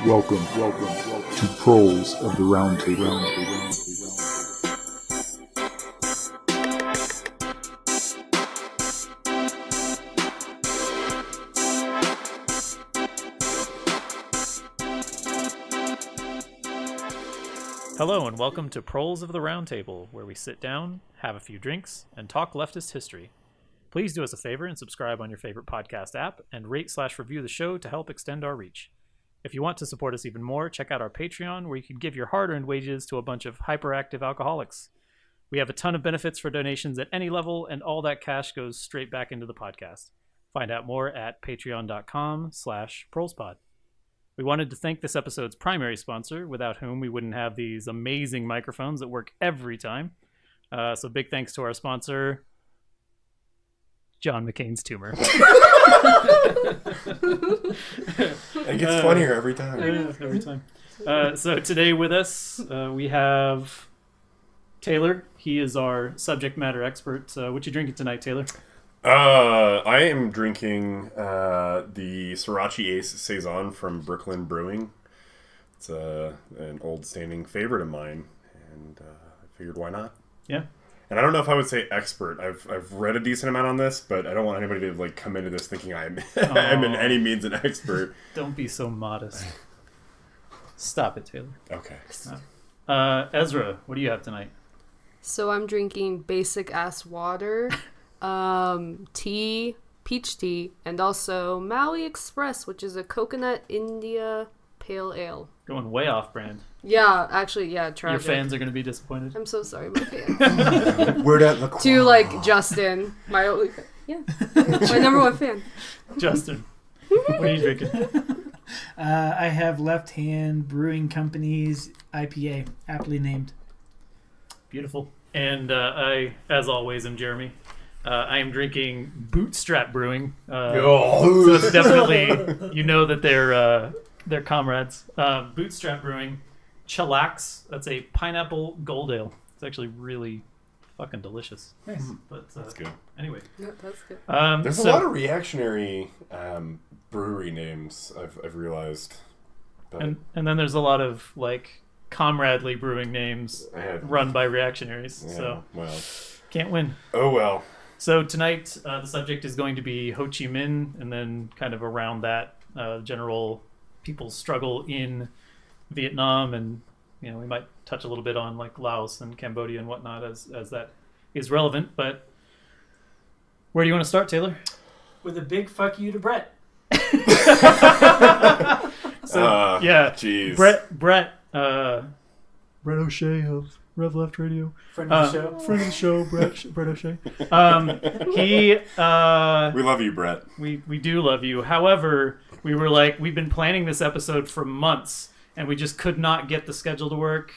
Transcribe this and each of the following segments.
Welcome to Proles of the Round Table. Hello and welcome to Proles of the Round Table, where we sit down, have a few drinks, and talk leftist history. Please do us a favor and subscribe on your favorite podcast app and rate/review the show to help extend our reach. If you want to support us even more, check out our Patreon, where you can give your hard-earned wages to a bunch of hyperactive alcoholics. We have a ton of benefits for donations at any level, and all that cash goes straight back into the podcast. Find out more at patreon.com/prolespod. We wanted to thank this episode's primary sponsor, without whom we wouldn't have these amazing microphones that work every time. So big thanks to our sponsor, John McCain's tumor. It gets funnier every time. Every time. So today with us, we have Taylor. He is our subject matter expert. What you drinking tonight, Taylor? I am drinking the Sriracha Ace Saison from Brooklyn Brewing. It's an old standing favorite of mine, and I figured why not? Yeah. And I don't know if I would say expert. I've read a decent amount on this, but I don't want anybody to come into this thinking I'm in any means an expert. Don't be so modest. Stop it, Taylor. Okay. Ezra, what do you have tonight? So I'm drinking basic ass water, tea, peach tea, and also Maui Express, which is a coconut India pale ale. Going way off brand. Yeah, actually, yeah, tragic. Your fans are going to be disappointed. I'm so sorry, my fans. Word at the To Justin, my only fan. Yeah, my number one fan. Justin, what are you drinking? I have Left Hand Brewing Company's IPA, aptly named. Beautiful. And I, as always, am Jeremy. I am drinking Bootstrap Brewing. So it's definitely, that they're comrades. Bootstrap Brewing, Chillax. That's a pineapple gold ale. It's actually really fucking delicious. Nice. But that's good. Anyway. Yeah, that's good. There's a lot of reactionary brewery names, I've realized. But and then there's a lot of comradely brewing names run by reactionaries. Yeah, so well, can't win. Oh well. So tonight the subject is going to be Ho Chi Minh, and then kind of around that general people's struggle in Vietnam, and we might touch a little bit on Laos and Cambodia and whatnot as that is relevant. But where do you want to start, Taylor? With a big fuck you to Brett. Geez. Brett O'Shea of Rev Left Radio. Friend of the show. Friend of the show, Brett O'Shea. We love you, Brett. We do love you. However, we were we've been planning this episode for months, and we just could not get the schedule to work.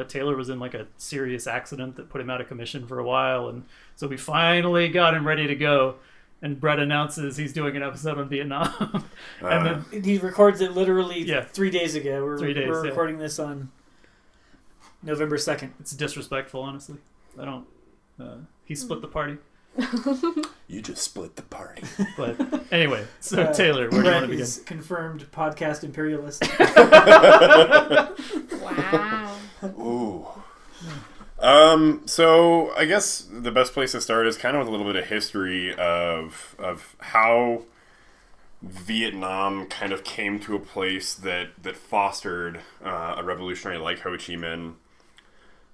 Taylor was in a serious accident that put him out of commission for a while, and so we finally got him ready to go. And Brett announces he's doing an episode on Vietnam. And then he records it literally 3 days ago. We're recording this on November 2nd. It's disrespectful, honestly. I don't... he split the party. You just split the party. But anyway, so Taylor, where do you want to begin? Is confirmed podcast imperialist. Wow. Ooh. So I guess the best place to start is kind of with a little bit of history of how Vietnam kind of came to a place that fostered a revolutionary like Ho Chi Minh.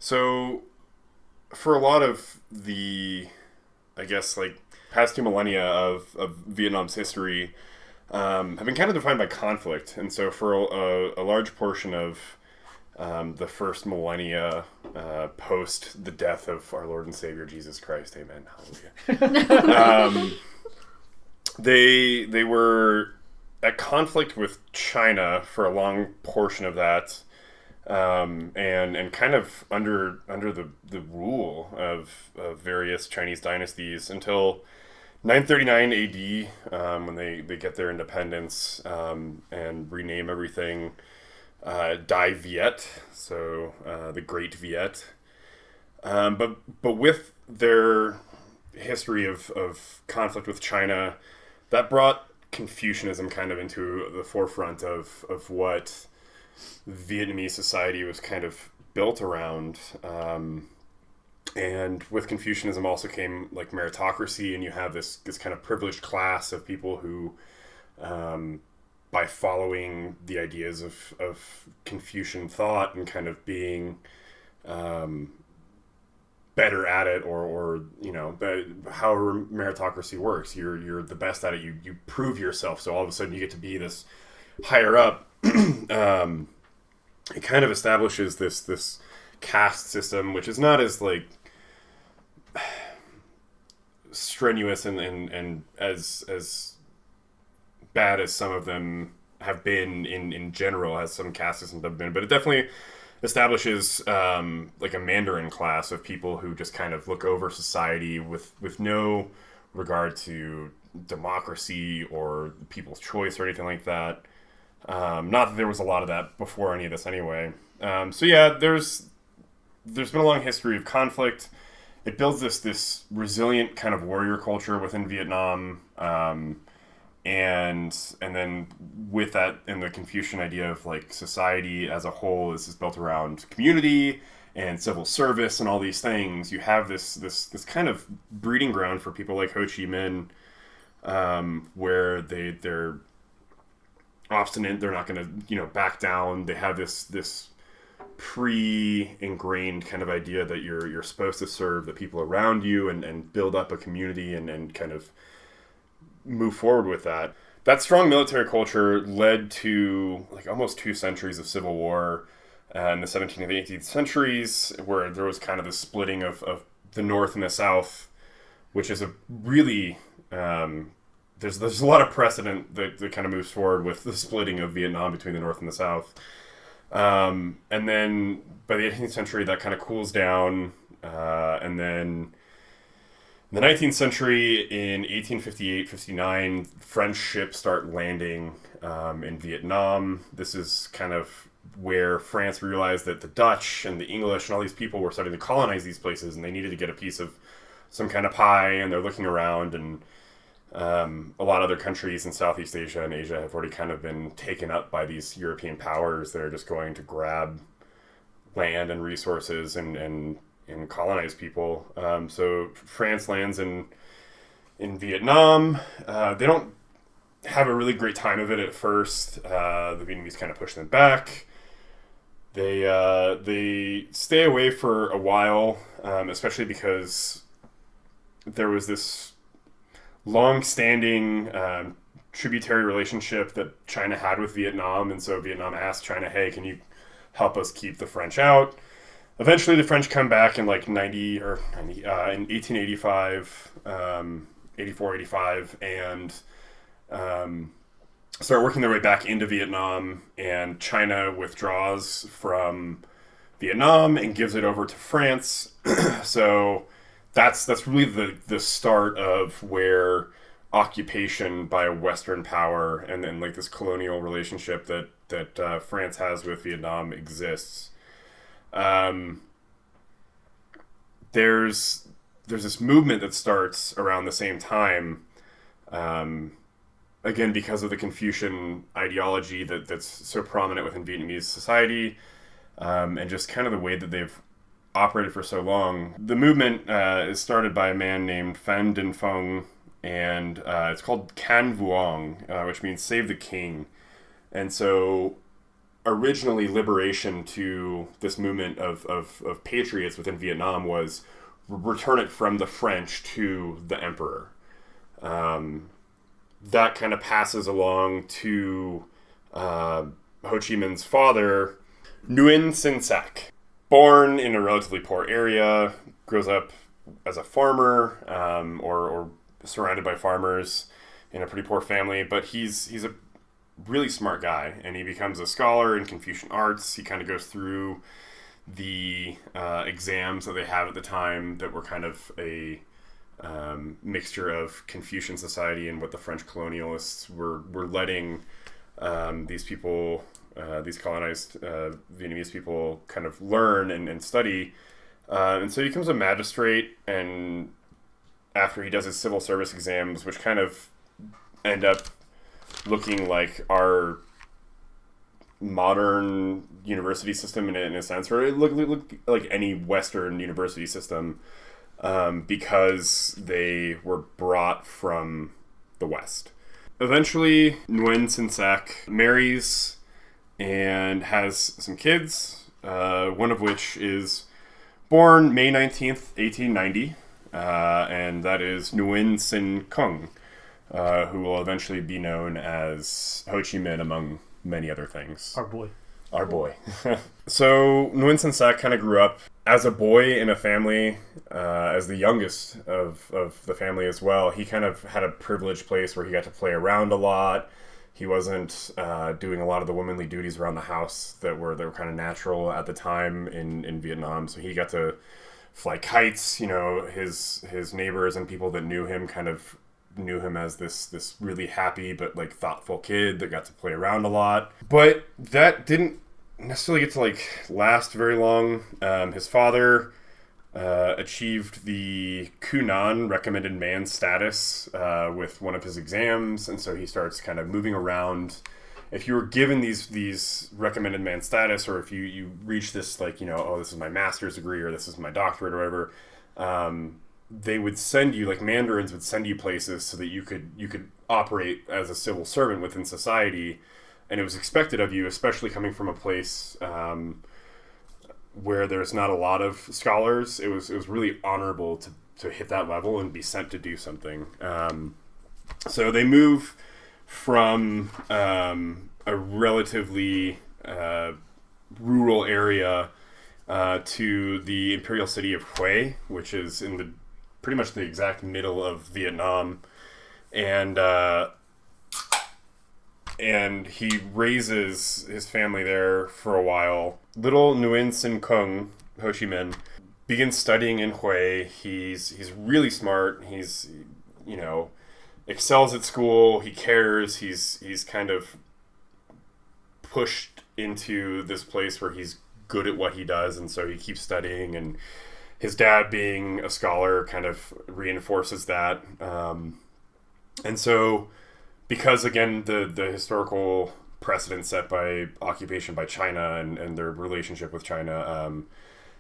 So for a lot of the, I guess, past 2 millennia of Vietnam's history have been kind of defined by conflict. And so for a large portion of the first millennia post the death of our Lord and Savior Jesus Christ, amen, hallelujah. They were at conflict with China for a long portion of that, and kind of under the rule of various Chinese dynasties until 939 AD, when they get their independence and rename everything Die Viet, so the Great Viet. But with their history of conflict with China, that brought Confucianism kind of into the forefront of what Vietnamese society was kind of built around. And with Confucianism also came like meritocracy, and you have this kind of privileged class of people who, by following the ideas of Confucian thought and kind of being better at it, or however meritocracy works, you're the best at it. You prove yourself, so all of a sudden you get to be this higher up. It kind of establishes this caste system, which is not as like strenuous and as bad as some of them have been in general, as some caste systems have been, but it definitely establishes like a Mandarin class of people who just kind of look over society with no regard to democracy or people's choice or anything like that. Not that there was a lot of that before any of this anyway. So yeah, there's been a long history of conflict. It builds this resilient kind of warrior culture within Vietnam, and then with that, and the Confucian idea of like society as a whole is built around community and civil service and all these things. You have this kind of breeding ground for people like Ho Chi Minh, where they're obstinate. They're not going to back down. They have this pre-ingrained kind of idea that you're supposed to serve the people around you and build up a community and kind of move forward with that. That strong military culture led to like almost 2 centuries of civil war in the 17th and 18th centuries, where there was kind of the splitting of the North and the South, which is a really there's a lot of precedent that kind of moves forward with the splitting of Vietnam between the North and the South. And then by the 18th century, that kind of cools down. And then in the 19th century, in 1858-59, French ships start landing in Vietnam. This is kind of where France realized that the Dutch and the English and all these people were starting to colonize these places, and they needed to get a piece of some kind of pie, and they're looking around, and a lot of other countries in Southeast Asia and Asia have already kind of been taken up by these European powers that are just going to grab land and resources and colonize people. So France lands in Vietnam. They don't have a really great time of it at first. The Vietnamese kind of push them back. They stay away for a while, especially because there was this long-standing tributary relationship that China had with Vietnam, and so Vietnam asked China, "Hey, can you help us keep the French out?" Eventually, the French come back in like in 1885, 84, 85, and start working their way back into Vietnam, and China withdraws from Vietnam and gives it over to France. So that's really the start of where occupation by a Western power and then like this colonial relationship that France has with Vietnam exists. There's this movement that starts around the same time, again because of the Confucian ideology that's so prominent within Vietnamese society, and just kind of the way that they've operated for so long. The movement is started by a man named Phan Dinh Phong, and it's called Can Vuong, which means save the king. And so originally liberation to this movement of patriots within Vietnam was return it from the French to the emperor. That kind of passes along to Ho Chi Minh's father, Nguyen Sinh Sac. Born in a relatively poor area, grows up as a farmer, or surrounded by farmers in a pretty poor family, but he's a really smart guy, and he becomes a scholar in Confucian arts. He kind of goes through the exams that they have at the time that were kind of a mixture of Confucian society and what the French colonialists were letting these people, these colonized Vietnamese people, kind of learn and study. And so he becomes a magistrate, and after he does his civil service exams, which kind of end up looking like our modern university system in a sense, or it look like any Western university system, because they were brought from the West. Eventually, Nguyen Sinh Sach marries and has some kids, one of which is born May 19th, 1890, and that is Nguyen Sinh Kung, who will eventually be known as Ho Chi Minh, among many other things. Our boy. So Nguyen Sinh Sach kind of grew up as a boy in a family, as the youngest of the family as well. He kind of had a privileged place where he got to play around a lot. He wasn't doing a lot of the womanly duties around the house that were kind of natural at the time in Vietnam. So he got to fly kites. You know, his neighbors and people that knew him kind of knew him as this really happy but like thoughtful kid that got to play around a lot. But that didn't necessarily get to like last very long. His father achieved the Kunan, recommended man status, with one of his exams, and so he starts kind of moving around. If you were given these recommended man status, or if you reach this, like, you know, oh, this is my master's degree or this is my doctorate or whatever, they would send you, like mandarins would send you places so that you could operate as a civil servant within society, and it was expected of you, especially coming from a place where there's not a lot of scholars. It was really honorable to hit that level and be sent to do something. So they move from a relatively rural area to the imperial city of Hue, which is in pretty much the exact middle of Vietnam, and he raises his family there for a while. Little Nguyen Sinh Kung, Ho Chi Minh, begins studying in Hue. He's really smart. He's, you know, excels at school. He cares. He's kind of pushed into this place where he's good at what he does, and so he keeps studying, and his dad being a scholar kind of reinforces that. And so, because again the historical precedent set by occupation by China and their relationship with China,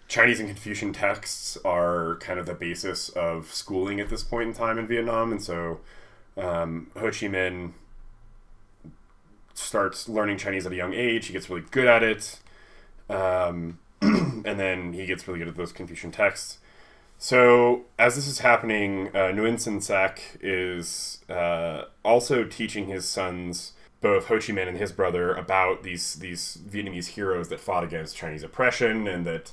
Chinese and Confucian texts are kind of the basis of schooling at this point in time in Vietnam, and so Ho Chi Minh starts learning Chinese at a young age. He gets really good at it, and then he gets really good at those Confucian texts. So as this is happening, Nguyen Sinh Sach is also teaching his sons, both Ho Chi Minh and his brother, about these Vietnamese heroes that fought against Chinese oppression and that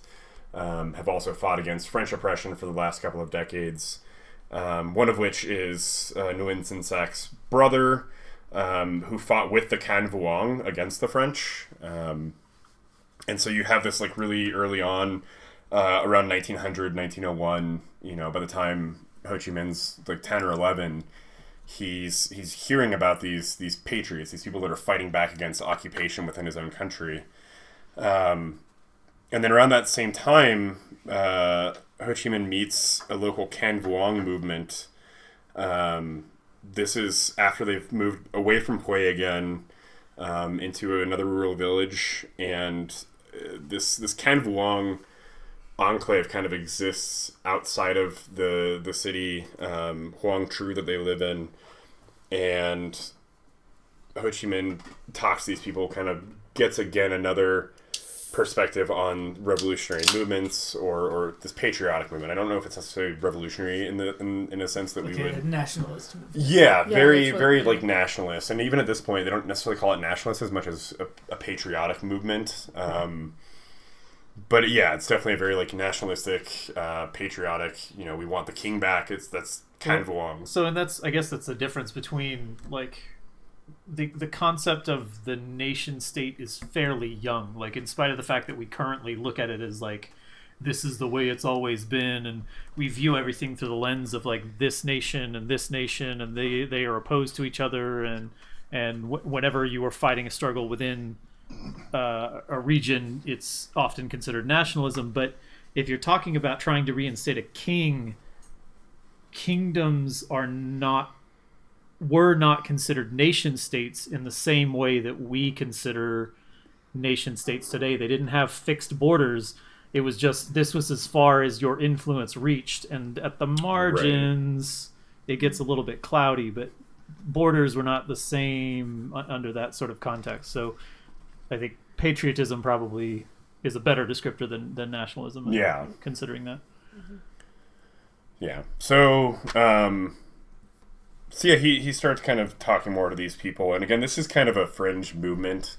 have also fought against French oppression for the last couple of decades. One of which is Nguyen Sinh Sach's brother, who fought with the Can Vuong against the French. And so you have this like really early on, around 1900, 1901, you know, by the time Ho Chi Minh's like 10 or 11, he's hearing about these patriots, these people that are fighting back against occupation within his own country. And then around that same time, Ho Chi Minh meets a local Can Vuong movement. This is after they've moved away from Hue again, into another rural village, and this Can Vuong enclave kind of exists outside of the city, Huang Tru, that they live in, and Ho Chi Minh talks to these people, kind of gets again another perspective on revolutionary movements or this patriotic movement. I don't know if it's necessarily revolutionary in a sense that like we would nationalist movement. Yeah, very like nationalist, and even at this point they don't necessarily call it nationalist as much as a patriotic movement. But yeah, it's definitely a very like nationalistic, patriotic. You know, we want the king back. That's Can Vuong. So, and I guess that's the difference between like the concept of the nation state is fairly young. Like, in spite of the fact that we currently look at it as like this is the way it's always been, and we view everything through the lens of like this nation, and they are opposed to each other, and whenever you are fighting a struggle within a region, it's often considered nationalism. But if you're talking about trying to reinstate a king, kingdoms were not considered nation states in the same way that we consider nation states today. They didn't have fixed borders. It was just, this was as far as your influence reached, and at the margins it gets a little bit cloudy, but borders were not the same under that sort of context. So I think patriotism probably is a better descriptor than nationalism. Yeah. Considering that. Yeah. So, he starts kind of talking more to these people. And again, this is kind of a fringe movement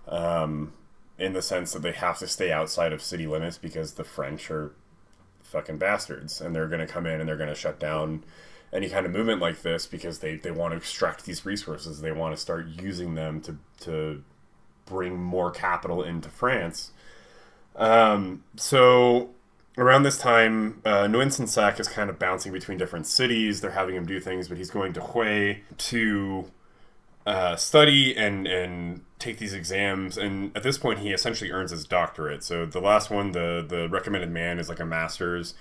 in the sense that they have to stay outside of city limits because the French are fucking bastards. And they're going to come in and they're going to shut down any kind of movement like this because they want to extract these resources. They want to start using them to bring more capital into France. So around this time, Nguyen Sinh Sach is kind of bouncing between different cities. They're having him do things, but he's going to Hue to study and take these exams. And at this point, he essentially earns his doctorate. So the last one, the recommended man, is like a master's.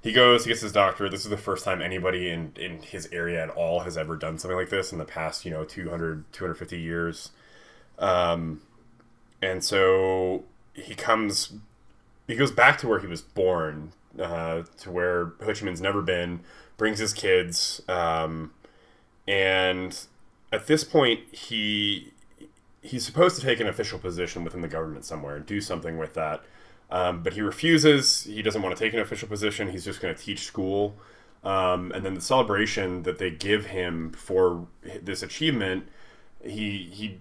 He goes, he gets his doctorate. This is the first time anybody in his area at all has ever done something like this in the past, 250 years. And so he goes back to where he was born, to where Ho Chi Minh's never been, brings his kids, and at this point he's supposed to take an official position within the government somewhere and do something with that. But he refuses. He doesn't want to take an official position. He's just going to teach school. And then the celebration that they give him for this achievement, he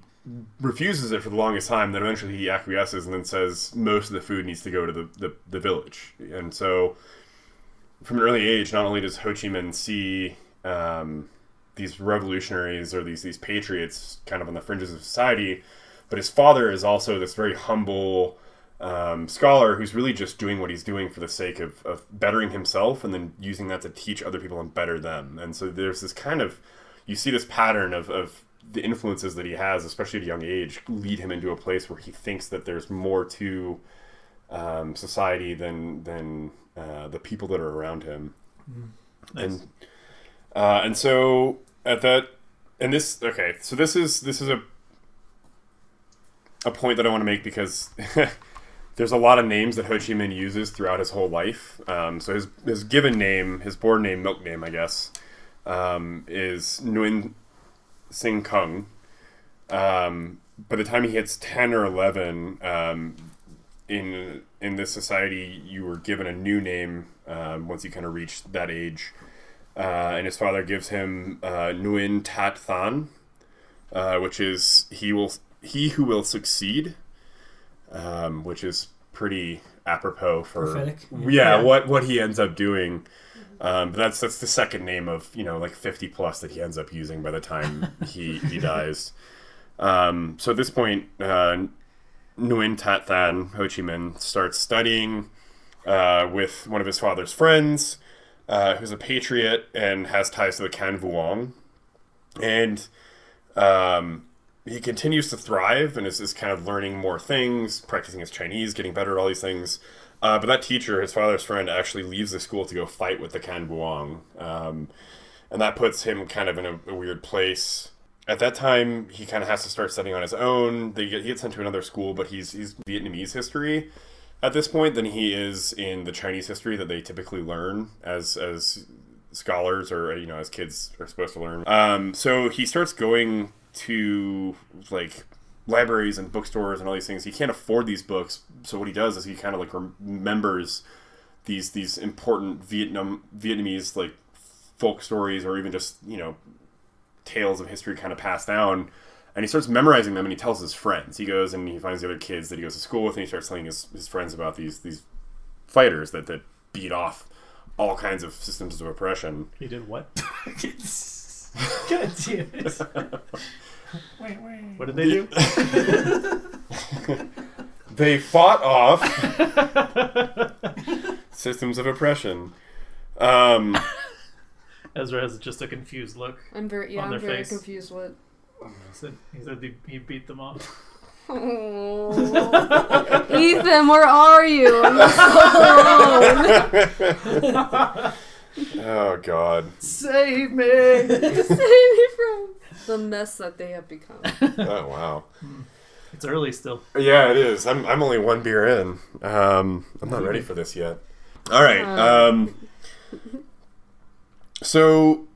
refuses it for the longest time. Then eventually he acquiesces and then says most of the food needs to go to the village. And so from an early age, not only does Ho Chi Minh see these revolutionaries or these patriots kind of on the fringes of society, but his father is also this very humble scholar who's really just doing what he's doing for the sake of bettering himself and then using that to teach other people and better them. And so there's this kind of, you see this pattern of the influences that he has, especially at a young age, lead him into a place where he thinks that there's more to society than the people that are around him. Nice. And so at that, and this, okay, so this is a point that I want to make because there's a lot of names that Ho Chi Minh uses throughout his whole life. So his given name, his born name, milk name, I guess, is Nguyen Sinh Kung. By the time he hits 10 or 11, in this society, you were given a new name once you kind of reached that age. And his father gives him Nguyen Tat Than, which is he who will succeed, which is pretty apropos for prophetic. What he ends up doing. But that's the second name of like 50 plus that he ends up using by the time he dies. So at this point, Nguyen Tat Than, Ho Chi Minh, starts studying with one of his father's friends, who's a patriot and has ties to the Can Vuong. And he continues to thrive and is kind of learning more things, practicing his Chinese, getting better at all these things. But that teacher, his father's friend, actually leaves the school to go fight with the Can Vuong. And that puts him kind of in a weird place. At that time, he kind of has to start studying on his own. He gets sent to another school, but he's Vietnamese history at this point than he is in the Chinese history that they typically learn as scholars or as kids are supposed to learn. So he starts going to like libraries and bookstores and all these things. He can't afford these books, so what he does is he kind of like remembers these important Vietnamese like folk stories or even just tales of history kind of passed down, and he starts memorizing them and he tells his friends. He goes and he finds the other kids that he goes to school with and he starts telling his friends about these fighters that beat off all kinds of systems of oppression. He did what? God damn it. What did they do? They fought off systems of oppression. Ezra has just a confused look. I'm very face. confused. What? He said he beat them off. Oh. Ethan, where are you? I'm alone. Oh God! Save me! Save me from the mess that they have become. Oh wow! It's early still. Yeah, it is. I'm only one beer in. I'm not ready for this yet. All right. So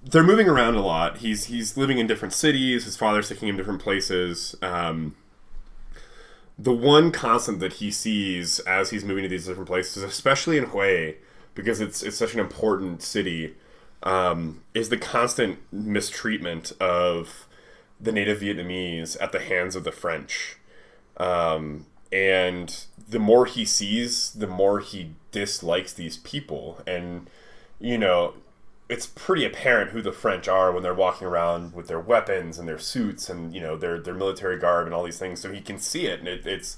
they're moving around a lot. He's living in different cities. His father's taking him different places. The one constant that he sees as he's moving to these different places, especially in Hue, because it's such an important city, is the constant mistreatment of the native Vietnamese at the hands of the French. And the more he sees, the more he dislikes these people. And, you know, it's pretty apparent who the French are when they're walking around with their weapons and their suits and, you know, their military garb and all these things. So he can see it. And it's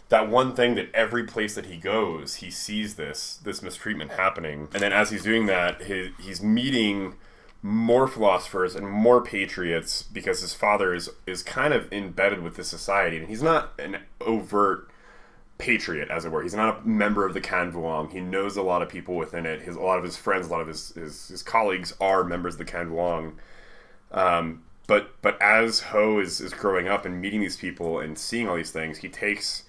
that one thing that every place that he goes, he sees this mistreatment happening. And then as he's doing that, he's meeting more philosophers and more patriots because his father is kind of embedded with this society. And he's not an overt patriot, as it were. He's not a member of the Can Vuong. He knows a lot of people within it. A lot of his friends, a lot of his colleagues are members of the Can Vuong. But as Ho is growing up and meeting these people and seeing all these things, he takes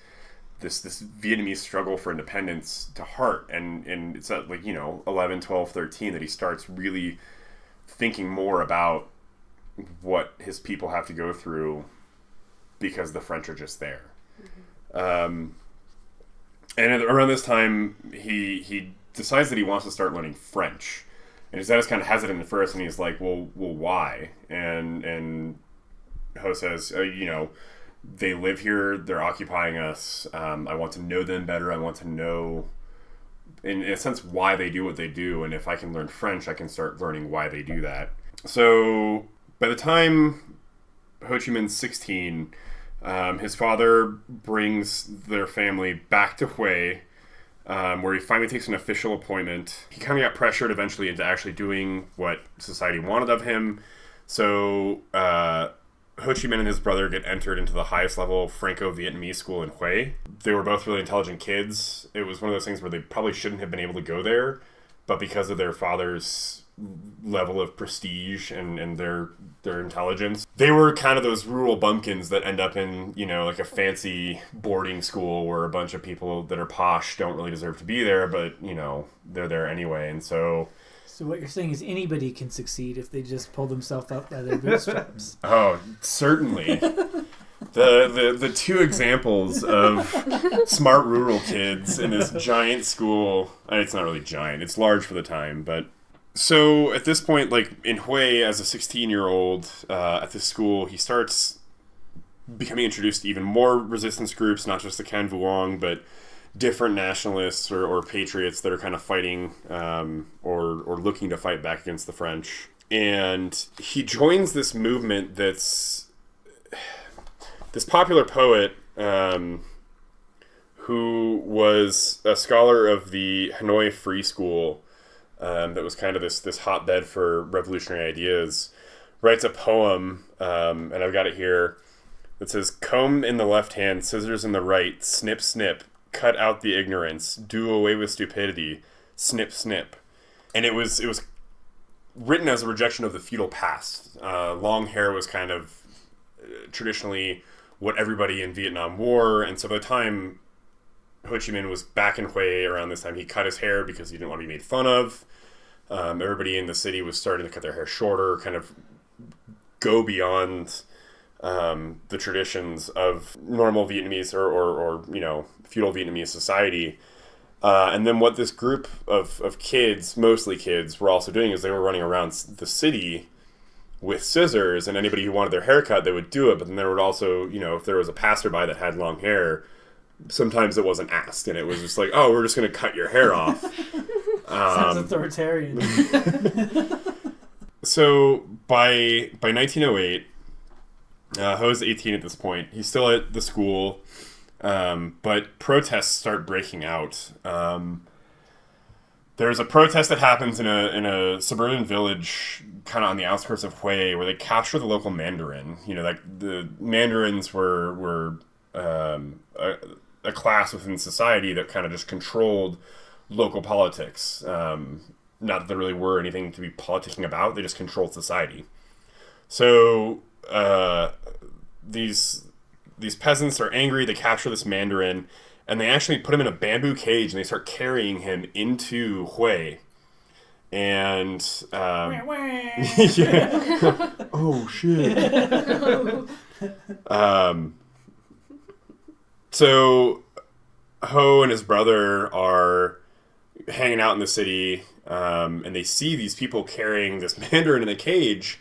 this Vietnamese struggle for independence to heart. And it's at 11, 12, 13 that he starts really thinking more about what his people have to go through because the French are just there. Mm-hmm. And around this time, he decides that he wants to start learning French. And his dad is kind of hesitant at first, and he's like, well, why? And Ho says, they live here, they're occupying us, I want to know them better, I want to know, in a sense, why they do what they do, and if I can learn French, I can start learning why they do that. So, by the time Ho Chi Minh's 16... his father brings their family back to Hue, where he finally takes an official appointment. He kind of got pressured eventually into actually doing what society wanted of him. So Ho Chi Minh and his brother get entered into the highest level Franco-Vietnamese school in Hue. They were both really intelligent kids. It was one of those things where they probably shouldn't have been able to go there, but because of their father's level of prestige and their intelligence, they were kind of those rural bumpkins that end up in like a fancy boarding school where a bunch of people that are posh don't really deserve to be there, but they're there anyway. And so what you're saying is anybody can succeed if they just pull themselves up by their bootstraps. Oh, certainly. The two examples of smart rural kids in this giant school, it's not really giant, it's large for the time, but so at this point, like in Hue, as a 16-year-old at this school, he starts becoming introduced to even more resistance groups, not just the Can Vuong, but different nationalists or patriots that are kind of fighting or looking to fight back against the French. And he joins this movement that's this popular poet who was a scholar of the Hanoi Free School, that was kind of this hotbed for revolutionary ideas, writes a poem, and I've got it here, that says, "Comb in the left hand, scissors in the right, snip, snip, cut out the ignorance, do away with stupidity, snip, snip." And it was written as a rejection of the feudal past. Long hair was kind of traditionally what everybody in Vietnam wore, and so by the time Ho Chi Minh was back in Hue around this time, he cut his hair because he didn't want to be made fun of. Everybody in the city was starting to cut their hair shorter, kind of go beyond the traditions of normal Vietnamese or feudal Vietnamese society. And then what this group of kids, mostly kids, were also doing is they were running around the city with scissors, and anybody who wanted their hair cut, they would do it. But then there would also, if there was a passerby that had long hair, sometimes it wasn't asked, and it was just like, oh, we're just going to cut your hair off. Sounds authoritarian. So by 1908, Ho's 18 at this point. He's still at the school. But protests start breaking out. There's a protest that happens in a suburban village kind of on the outskirts of Hui where they capture the local Mandarin. You know, like the Mandarins were a class within society that kind of just controlled local politics. Not that there really were anything to be politicking about, they just controlled society. So these peasants are angry, they capture this Mandarin, and they actually put him in a bamboo cage and they start carrying him into Hui. And yeah. Oh shit. So Ho and his brother are hanging out in the city, and they see these people carrying this Mandarin in a cage.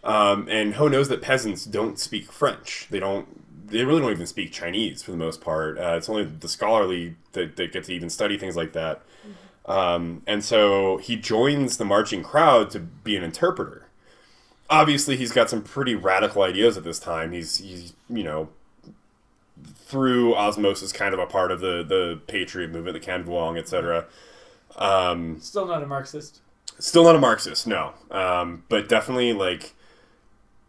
And Ho knows that peasants don't speak French. They really don't even speak Chinese for the most part. It's only the scholarly that get to even study things like that. And so he joins the marching crowd to be an interpreter. Obviously, he's got some pretty radical ideas at this time. He's through osmosis kind of a part of the Patriot movement, the Can Vuong, etc. Still not a Marxist. Still not a Marxist, no. But definitely, like,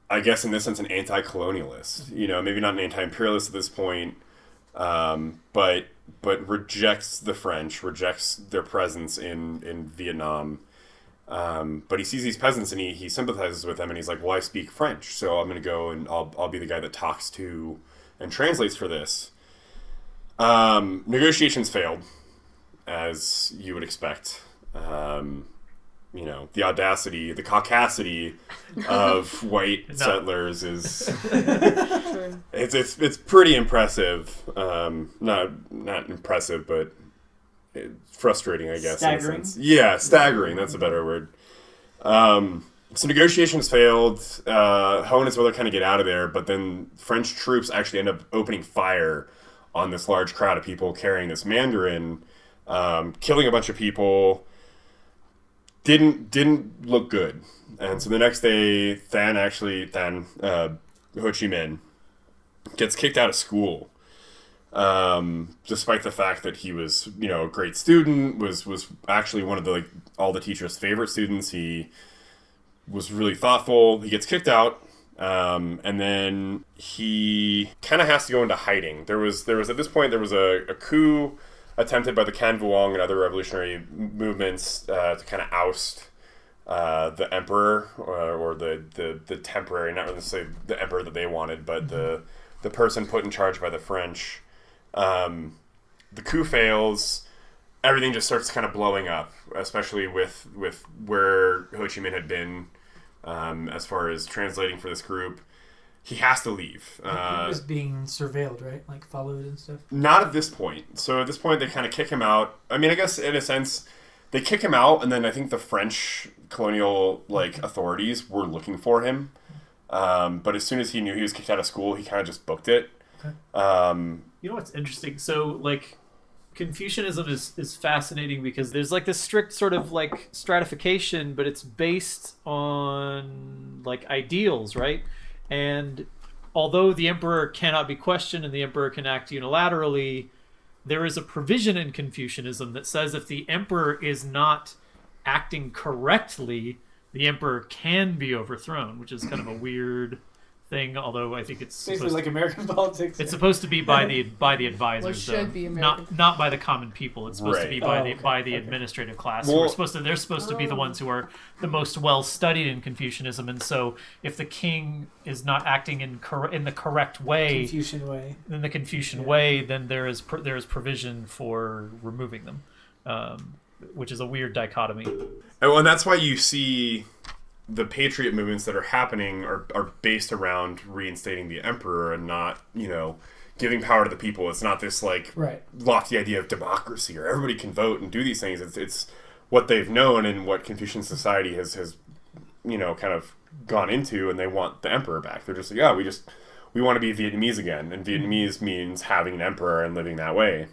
I guess in this sense, an anti-colonialist. You know, maybe not an anti-imperialist at this point, but rejects the French, rejects their presence in Vietnam. But he sees these peasants and he sympathizes with them, and he's like, well, I speak French, so I'm going to go and I'll be the guy that talks to and translates for this. Negotiations failed, as you would expect. The audacity, the caucasity of white settlers is it's pretty impressive. Not impressive, but frustrating, I guess. Staggering. In a sense. Yeah, staggering. That's a better word. So negotiations failed. Ho and his brother kind of get out of there, but then French troops actually end up opening fire on this large crowd of people carrying this Mandarin, killing a bunch of people. Didn't look good. And so the next day, Ho Chi Minh gets kicked out of school. Despite the fact that he was, a great student, was actually one of all the teachers' favorite students. He was really thoughtful. He gets kicked out, and then he kind of has to go into hiding. There was at this point a coup attempted by the Can Vuong and other revolutionary movements to kind of oust the emperor or the temporary, not necessarily the emperor that they wanted, but the person put in charge by the French. The coup fails. Everything just starts kind of blowing up, especially with where Ho Chi Minh had been as far as translating for this group. He has to leave. He was being surveilled, right? Like followed and stuff? Not at this point. So at this point, they kind of kick him out. I mean, I guess in a sense, they kick him out, and then I think the French colonial authorities were looking for him. But as soon as he knew he was kicked out of school, he kind of just booked it. Okay. You know what's interesting? So, Confucianism is fascinating because there's this strict sort of stratification, but it's based on ideals, right? And although the emperor cannot be questioned and the emperor can act unilaterally, there is a provision in Confucianism that says if the emperor is not acting correctly, the emperor can be overthrown, which is kind of a weird thing, although I think it's basically like American politics. It's supposed to be by the advisors, well, should be American. not by the common people. It's supposed to be by the administrative class. Well, they're supposed to be the ones who are the most well studied in Confucianism, and so if the king is not acting in the correct way, in the Confucian way, then there is provision for removing them, which is a weird dichotomy. And that's why you see the patriot movements that are happening are based around reinstating the emperor and not, giving power to the people. It's not this lofty idea of democracy or everybody can vote and do these things. It's what they've known and what Confucian society has kind of gone into, and they want the emperor back. They're just we want to be Vietnamese again, and Vietnamese means having an emperor and living that way.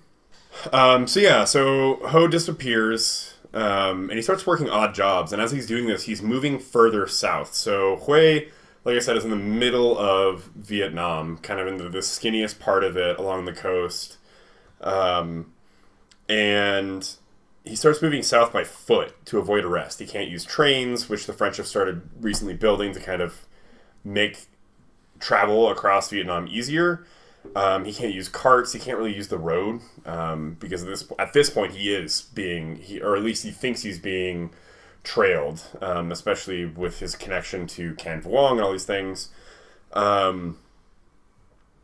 So Ho disappears. And he starts working odd jobs, and as he's doing this, he's moving further south. So Hui like I said, is in the middle of Vietnam, kind of in the skinniest part of it along the coast. And he starts moving south by foot to avoid arrest. He can't use trains, which the French have started recently building to kind of make travel across Vietnam easier. He can't use carts. He can't really use the road because at this point he is being, or at least he thinks he's being trailed, especially with his connection to Can Vuong and all these things.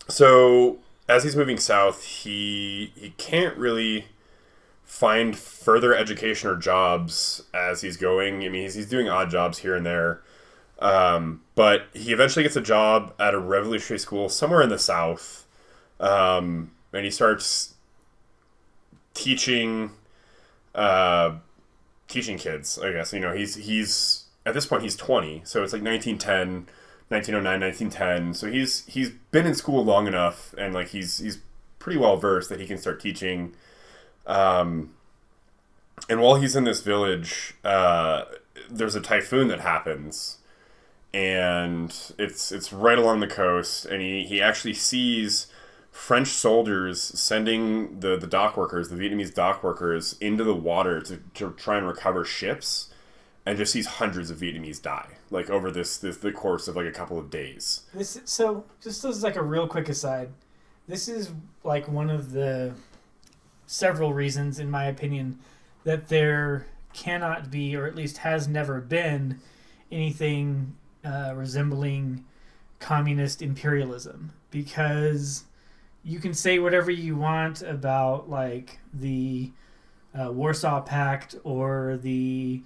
So as he's moving south, he can't really find further education or jobs as he's going. I mean, he's doing odd jobs here and there. But he eventually gets a job at a revolutionary school somewhere in the South. And he starts teaching kids, I guess. You know, he's at this point he's 20, so it's like 1909, 1910. So he's been in school long enough, and like he's pretty well versed that he can start teaching. And while he's in this village, there's a typhoon that happens, and it's right along the coast, and he actually sees French soldiers sending the dock workers, the Vietnamese dock workers, into the water to try and recover ships, and just sees hundreds of Vietnamese die, like over the course of like a couple of days. So just as like a real quick aside, this is like one of the several reasons, in my opinion, that there cannot be, or at least has never been, anything resembling communist imperialism, because you can say whatever you want about like the Warsaw Pact or the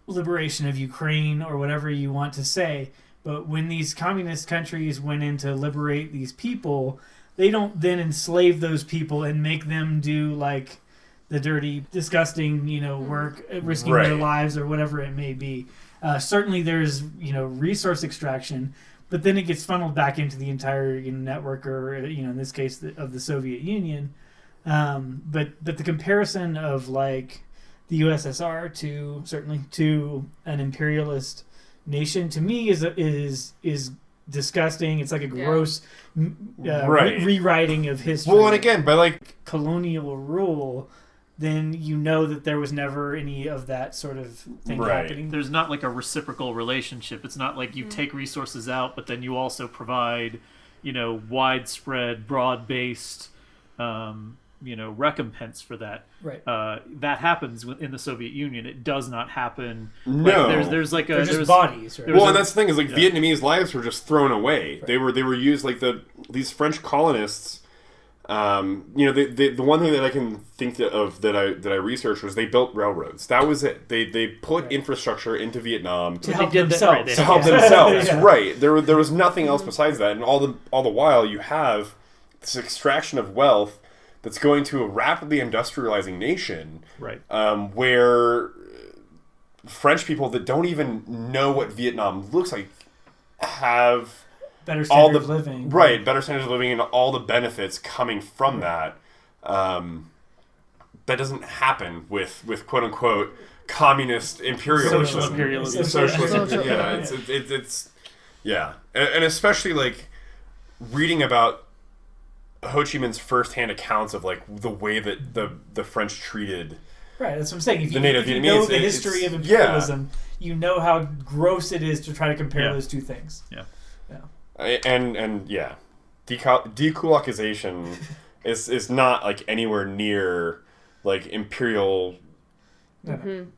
liberation of Ukraine or whatever you want to say, but when these communist countries went in to liberate these people, they don't then enslave those people and make them do like the dirty, disgusting, work, risking their lives or whatever it may be. Certainly there's, resource extraction, but then it gets funneled back into the entire network, or in this case of the Soviet Union. But the comparison of like the USSR to an imperialist nation, to me is disgusting. It's like a gross rewriting of history. Well, and again, by like colonial rule, then that there was never any of that sort of thing happening. There's not like a reciprocal relationship. It's not like you take resources out, but then you also provide, widespread, broad-based, recompense for that. Right. That happens in the Soviet Union. It does not happen. No. Like, there's like They're just bodies. Right? Well, and that's the thing is like Vietnamese lives were just thrown away. Right. They were used like these French colonists. The one thing that I can think of that I researched was they built railroads. That was it. They put infrastructure into Vietnam to help themselves. To help themselves. Right. There was nothing else besides that, and all the while you have this extraction of wealth that's going to a rapidly industrializing nation, right? Where French people that don't even know what Vietnam looks like have better standard of living. Right, better standards of living and all the benefits coming from that. That doesn't happen with quote-unquote communist imperialism. Social imperialism. Socialism. It's and especially like reading about Ho Chi Minh's first-hand accounts of like the way that the French treated right, that's what I'm saying. If you Vietnamese, know the history of imperialism, you know how gross it is to try to compare those two things. Yeah. And dekulakization is not like anywhere near like imperial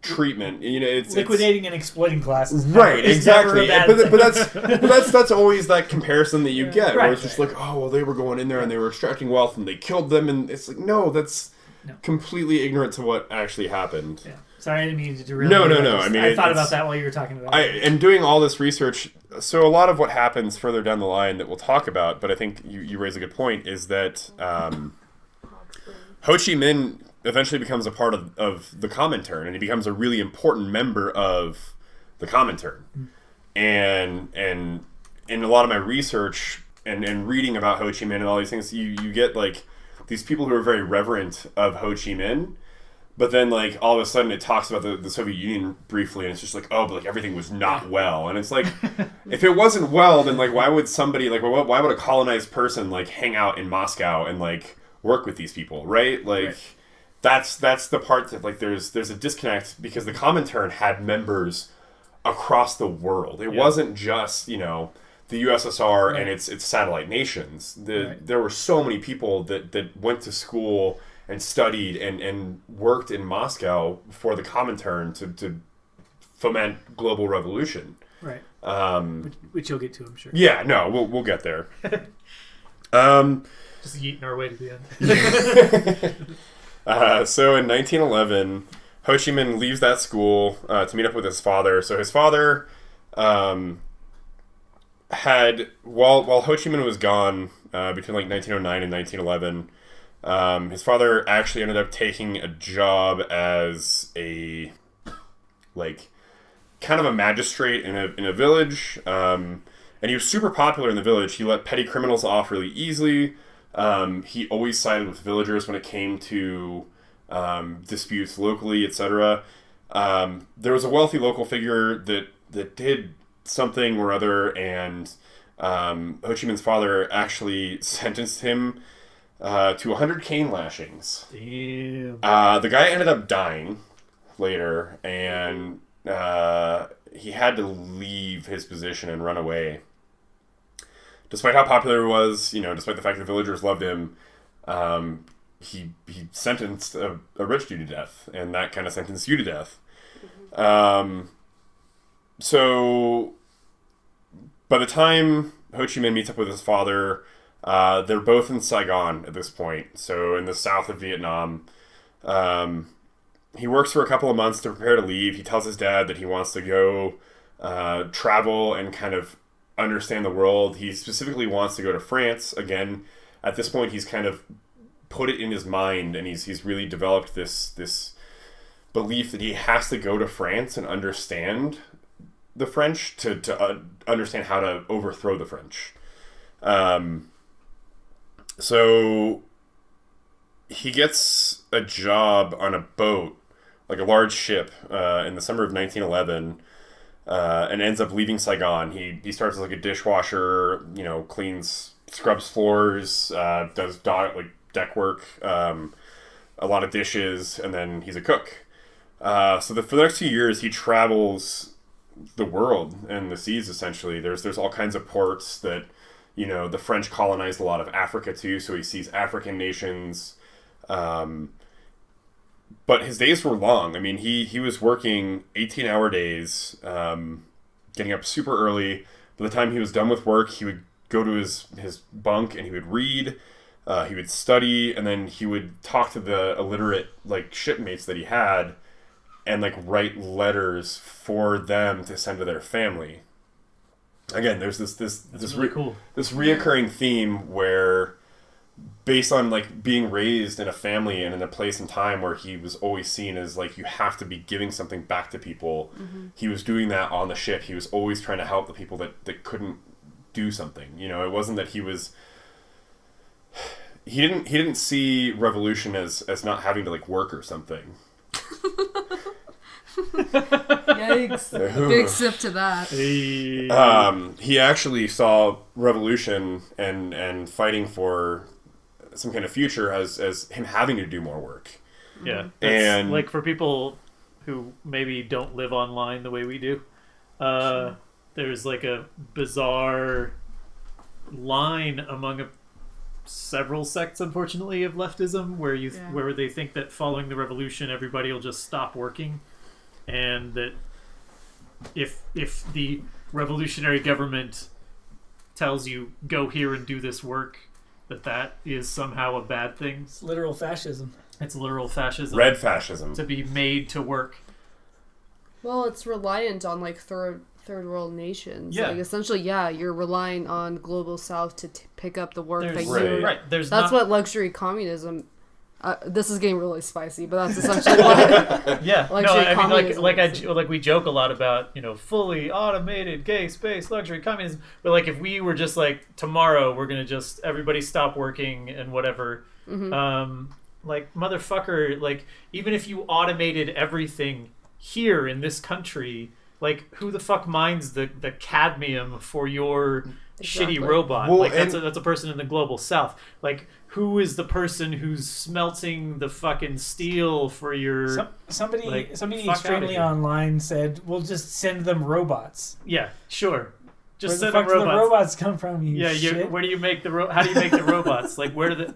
treatment. It's liquidating and exploiting classes. Right, exactly. But that's always that comparison that you get, where it's just like, oh well, they were going in there and they were extracting wealth and they killed them, and it's like no, that's completely ignorant to what actually happened. Yeah. Sorry, I didn't mean to derail. No. I mean, I thought about that while you were talking about it. And doing all this research, so a lot of what happens further down the line that we'll talk about, but I think you raise a good point, is that Ho Chi Minh eventually becomes a part of the Comintern, and he becomes a really important member of the Comintern. And in a lot of my research and reading about Ho Chi Minh and all these things, you get like these people who are very reverent of Ho Chi Minh, But then, like, all of a sudden it talks about the Soviet Union briefly, and it's just like, oh, but, like, everything was not well. And it's like, if it wasn't well, then, like, why would somebody, like, why would a colonized person, like, hang out in Moscow and, like, work with these people, right? Like, that's the part that, like, there's a disconnect, because the Comintern had members across the world. It wasn't just, you know, the USSR and its satellite nations. There were so many people that went to school and studied and worked in Moscow for the Comintern to foment global revolution. Right. Which you'll get to, I'm sure. Yeah, no, we'll get there. Just yeeting our way to the end. So in 1911, Ho Chi Minh leaves that school to meet up with his father. So his father had, while Ho Chi Minh was gone between like 1909 and 1911, his father actually ended up taking a job as a, like, kind of a magistrate in a village, and he was super popular in the village. He let petty criminals off really easily. He always sided with villagers when it came to disputes locally, etc. There was a wealthy local figure that did something or other, and Ho Chi Minh's father actually sentenced him to 100 cane lashings. Damn. The guy ended up dying later, and he had to leave his position and run away. Despite how popular he was, you know, despite the fact that the villagers loved him, he sentenced a rich dude to death, and that kind of sentenced you to death. So by the time Ho Chi Minh meets up with his father, they're both in Saigon at this point, so in the south of Vietnam. He works for a couple of months to prepare to leave. He tells his dad that he wants to go travel and kind of understand the world. He specifically wants to go to France. Again, at this point, he's kind of put it in his mind, and he's really developed this belief that he has to go to France and understand the French to understand how to overthrow the French. So he gets a job on a boat, like a large ship, in the summer of 1911, and ends up leaving Saigon. He starts as like a dishwasher, you know, scrubs floors, does deck work, a lot of dishes, and then he's a cook. For the next 2 years, he travels the world and the seas, essentially. There's all kinds of ports that, you know, the French colonized a lot of Africa too, so he sees African nations. But his days were long. I mean, he was working 18-hour days, getting up super early. By the time he was done with work, he would go to his bunk and he would read, he would study, and then he would talk to the illiterate, like, shipmates that he had and, like, write letters for them to send to their family. Again, there's this really cool. This reoccurring theme where, based on, like, being raised in a family and in a place and time where he was always seen as, like, you have to be giving something back to people, he was doing that on the ship. He was always trying to help the people that couldn't do something. You know, it wasn't that he didn't see revolution as not having to, like, work or something. Yikes. Big sip to that. He actually saw revolution and fighting for some kind of future as him having to do more work. Yeah. And like, for people who maybe don't live online the way we do, there's like a bizarre line among several sects, unfortunately, of leftism where they think that following the revolution everybody will just stop working, and that if the revolutionary government tells you go here and do this work, that is somehow a bad thing. It's literal fascism. It's literal fascism. Red fascism. To be made to work. Well, it's reliant on, like, third world nations. Yeah. Like, essentially, you're relying on global south to pick up the work that you... Right. That's what luxury communism... this is getting really spicy, but that's essentially what... Yeah. luxury like we joke a lot about, you know, fully automated gay space luxury communism, but, like, if we were just like, tomorrow we're gonna just everybody stop working and whatever, like, motherfucker, like, even if you automated everything here in this country, like, who the fuck mines the cadmium for your Exactly. shitty robot? Well, like, that's a person in the global south. Like, who is the person who's smelting the fucking steel for your... Somebody fuck outta extremely here. online said, "We'll just send them robots." Yeah, sure. Just Where the send fuck them do the robots. robots come from? You Yeah, shit. where do you make how do you make the robots? Like, where do the...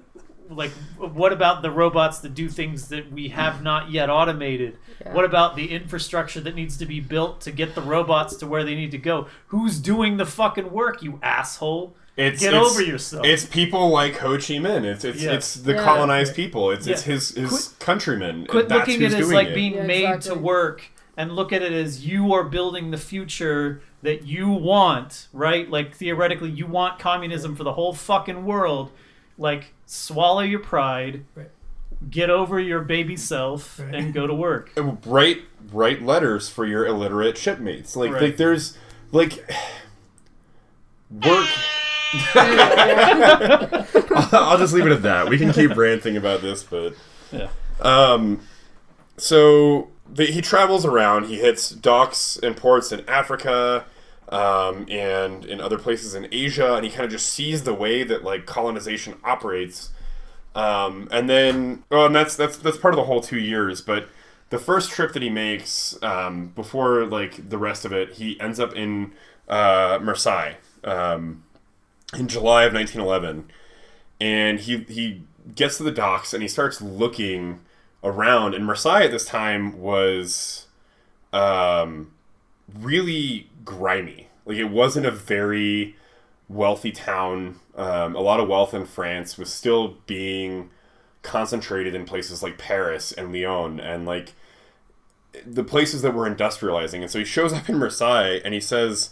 Like, what about the robots that do things that we have not yet automated? Yeah. What about the infrastructure that needs to be built to get the robots to where they need to go? Who's doing the fucking work, you asshole? Get over yourself. It's people like Ho Chi Minh. It's the Yeah. colonized people. It's Yeah. his countrymen. Quit That's looking at who's it as doing like it. being Yeah, made exactly. to work, and look at it as you are building the future that you want, right? Like, theoretically, you want communism for the whole fucking world. Like, swallow your pride, Right. get over your baby self, Right. and go to work. write letters for your illiterate shipmates. Like, Right. like there's like work. I'll just leave it at that. We can keep ranting about this, but Yeah. so he travels around. He hits docks and ports in Africa, and in other places in Asia, and he kind of just sees the way that like colonization operates. And then, and that's part of the whole 2 years. But the first trip that he makes, before like the rest of it, he ends up in Marseille, in July of 1911, and he gets to the docks and he starts looking around. And Marseille at this time was really grimy. Like, it wasn't a very wealthy town. A lot of wealth in France was still being concentrated in places like Paris and Lyon and like the places that were industrializing. And so he shows up in Marseille and he says,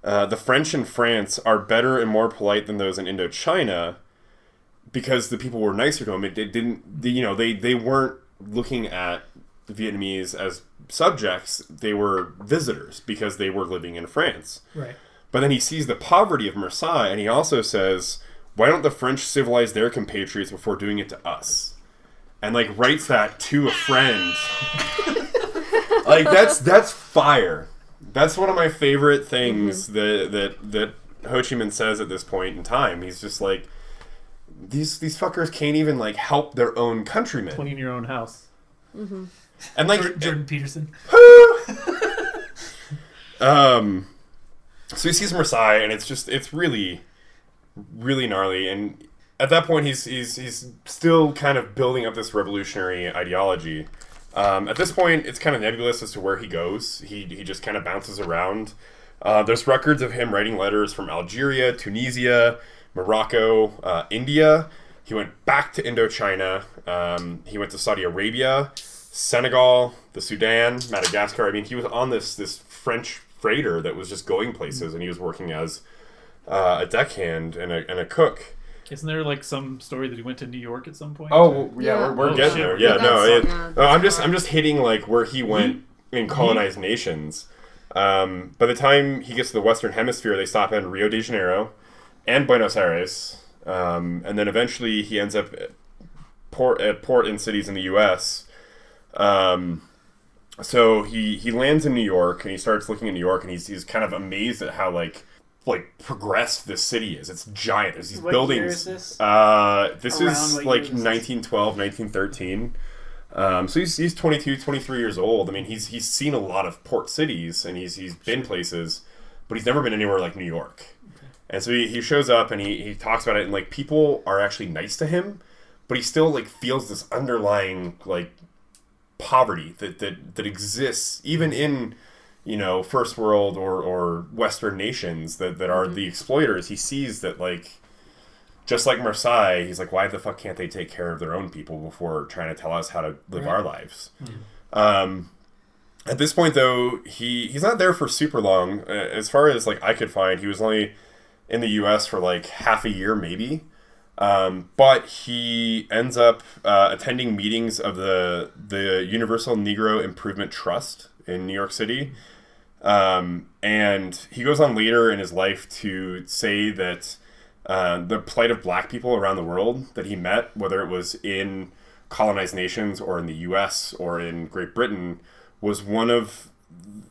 the French in France are better and more polite than those in Indochina because the people were nicer to them. They weren't looking at the Vietnamese as subjects. They were visitors because they were living in France. Right. But then he sees the poverty of Marseille, and he also says, why don't the French civilize their compatriots before doing it to us? And, like, writes that to a friend. Like, that's fire. That's one of my favorite things that Ho Chi Minh says at this point in time. He's just like, these fuckers can't even, like, help their own countrymen. Clean your own house. And, like... Jordan Peterson. So he sees Marseille, and it's really, really gnarly. And at that point, he's still kind of building up this revolutionary ideology. At this point, it's kind of nebulous as to where he goes. He just kind of bounces around. There's records of him writing letters from Algeria, Tunisia, Morocco, India. He went back to Indochina. He went to Saudi Arabia, Senegal, the Sudan, Madagascar. I mean, he was on this French freighter that was just going places, and he was working as a deckhand and a cook. Isn't there like some story that he went to New York at some point? Oh well, yeah, Yeah. we're Oh, getting shit. there. Yeah, Yeah, no, that's- yeah, I'm that's just hitting like where he went in colonized nations. By the time he gets to the Western Hemisphere, they stop in Rio de Janeiro and Buenos Aires, and then eventually he ends up at port in cities in the U.S. So he lands in New York, and he starts looking at New York, and he's kind of amazed at how like progressed this city is. It's giant. There's these What buildings. year is this? This Around is what like year is this? 1912, 1913. So he's 22, 23 years old. I mean, he's seen a lot of port cities, and he's been places, but he's never been anywhere like New York. Okay. And so he shows up, and he talks about it, and like people are actually nice to him, but he still like feels this underlying like poverty that exists even in, you know, first world or Western nations that are the exploiters. He sees that, like, just like Marseille, he's like, why the fuck can't they take care of their own people before trying to tell us how to live our lives? At this point, though, he's not there for super long. As far as like I could find, he was only in the U.S. for like half a year, maybe. But he ends up attending meetings of the Universal Negro Improvement Trust in New York City. And he goes on later in his life to say that the plight of black people around the world that he met, whether it was in colonized nations or in the U.S. or in Great Britain was one of,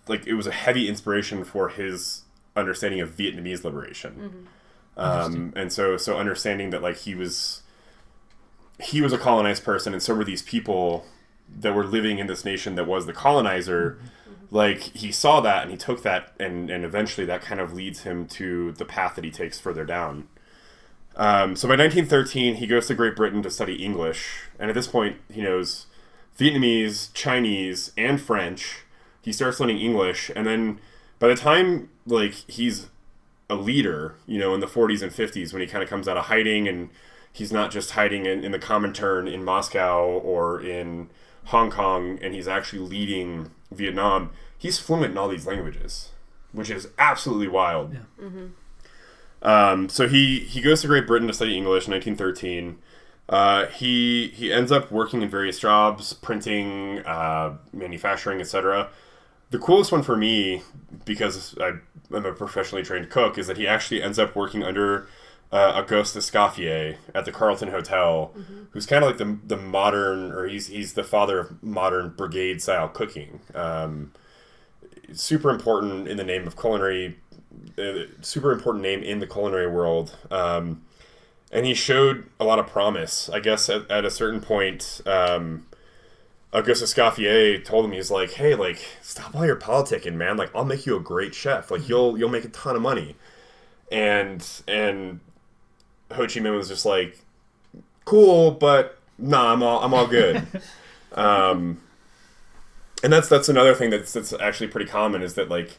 like, it was a heavy inspiration for his understanding of Vietnamese liberation. And so understanding that, like, he was a colonized person, and so were these people that were living in this nation that was the colonizer. Like, he saw that and he took that, and eventually that kind of leads him to the path that he takes further down. So by 1913, he goes to Great Britain to study English, and at this point, he knows Vietnamese, Chinese, and French. He starts learning English, and then by the time, like, he's a leader, you know, in the 40s and 50s, when he kind of comes out of hiding, and he's not just hiding in the Comintern in Moscow or in Hong Kong, and he's actually leading Vietnam, he's fluent in all these languages, which is absolutely wild. So he goes to Great Britain to study English in 1913. He ends up working in various jobs, printing, manufacturing, etc. The coolest one for me, because I'm a professionally trained cook, is that he actually ends up working under Auguste Escoffier at the Carlton Hotel, who's kind of like the modern, or he's the father of modern brigade style cooking. Super important in the name of culinary, super important name in the culinary world. And he showed a lot of promise. I guess at a certain point, Auguste Escoffier told him, he's like, hey, like, stop all your politicking, man. Like, I'll make you a great chef. Like, you'll make a ton of money. And Ho Chi Minh was just like, cool, but nah, I'm all good. And that's another thing that's actually pretty common, is that, like,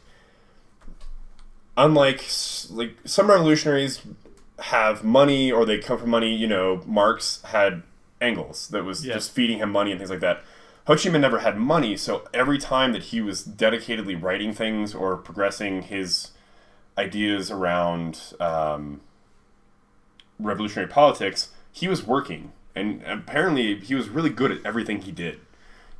unlike, like, some revolutionaries have money, or they come from money, you know, Marx had Engels that was just feeding him money and things like that. Ho Chi Minh never had money, so every time that he was dedicatedly writing things or progressing his ideas around revolutionary politics, he was working, and apparently he was really good at everything he did.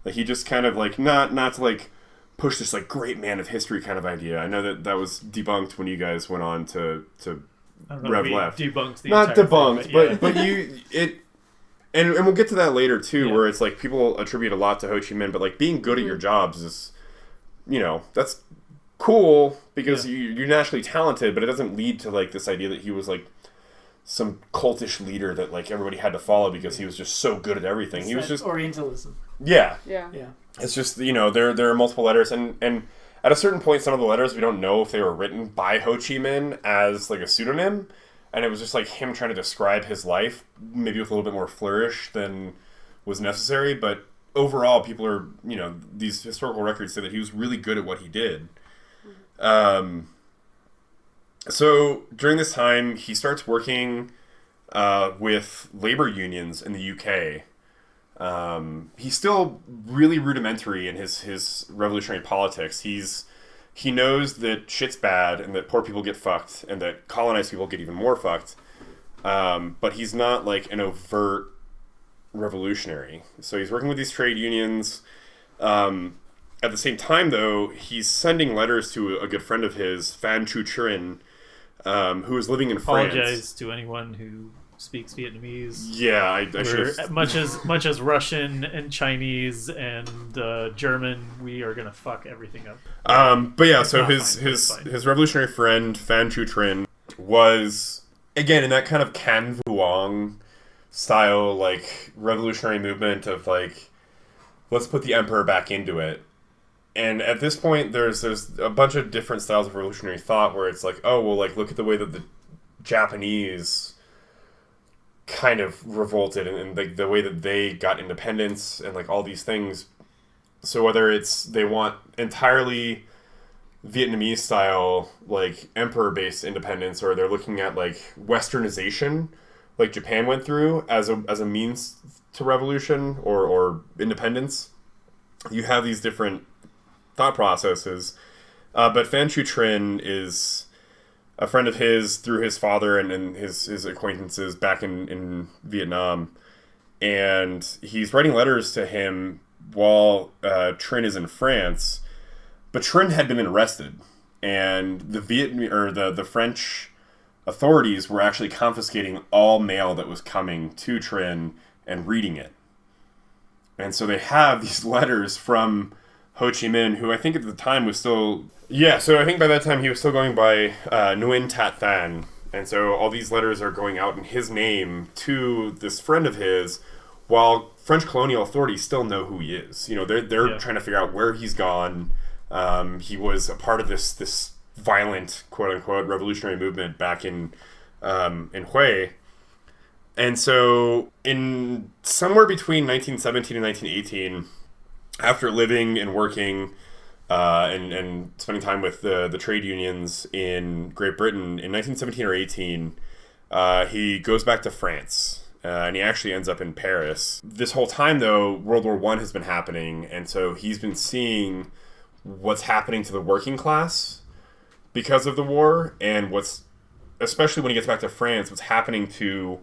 Like, he just kind of, like, not to, like, push this, like, great man of history kind of idea. I know that was debunked when you guys went on to Rev Left. Debunked the not entire debunked, thing, but but and we'll get to that later too, where it's like people attribute a lot to Ho Chi Minh, but, like, being good at your jobs is, you know, that's cool because you're naturally talented, but it doesn't lead to, like, this idea that he was, like, some cultish leader that, like, everybody had to follow because he was just so good at everything. He was just Orientalism. Yeah. It's just, you know, there are multiple letters, and at a certain point, some of the letters, we don't know if they were written by Ho Chi Minh as, like, a pseudonym, and it was just, like, him trying to describe his life, maybe with a little bit more flourish than was necessary, but overall, people are, you know, these historical records say that he was really good at what he did. So during this time, he starts working with labor unions in the UK. He's still really rudimentary in his revolutionary politics. He knows that shit's bad and that poor people get fucked and that colonized people get even more fucked. But he's not, like, an overt revolutionary. So he's working with these trade unions. At the same time, though, he's sending letters to a good friend of his, Phan Chu Trinh, who is living in France. Apologize to anyone who speaks Vietnamese. Yeah, I should. Much as Russian and Chinese and German, we are gonna fuck everything up. But yeah, It's so not his fine, it's fine. his revolutionary friend Phan Chu Trinh was, again, in that kind of Can Vuong style, like, revolutionary movement of, like, let's put the emperor back into it. And at this point, there's a bunch of different styles of revolutionary thought where it's like, oh, well, like, look at the way that the Japanese kind of revolted and the way that they got independence and, like, all these things. So whether it's they want entirely Vietnamese style, like, emperor-based independence, or they're looking at, like, westernization, like Japan went through as a means to revolution or independence, you have these different thought processes. But Phan Chu Trinh is a friend of his through his father and his acquaintances back in Vietnam. And he's writing letters to him while Trinh is in France. But Trinh had been arrested. And the French authorities were actually confiscating all mail that was coming to Trinh and reading it. And so they have these letters from Ho Chi Minh, who I think at the time was still... Yeah, so I think by that time he was still going by Nguyen Tat Than. And so all these letters are going out in his name to this friend of his, while French colonial authorities still know who he is. You know, they're trying to figure out where he's gone. He was a part of this violent, quote-unquote, revolutionary movement back in Hue. And so in somewhere between 1917 and 1918, after living and working and spending time with the trade unions in Great Britain, in 1917 or 18, he goes back to France. And he actually ends up in Paris. This whole time, though, World War I has been happening, and so he's been seeing what's happening to the working class because of the war, and what's, especially when he gets back to France, what's happening to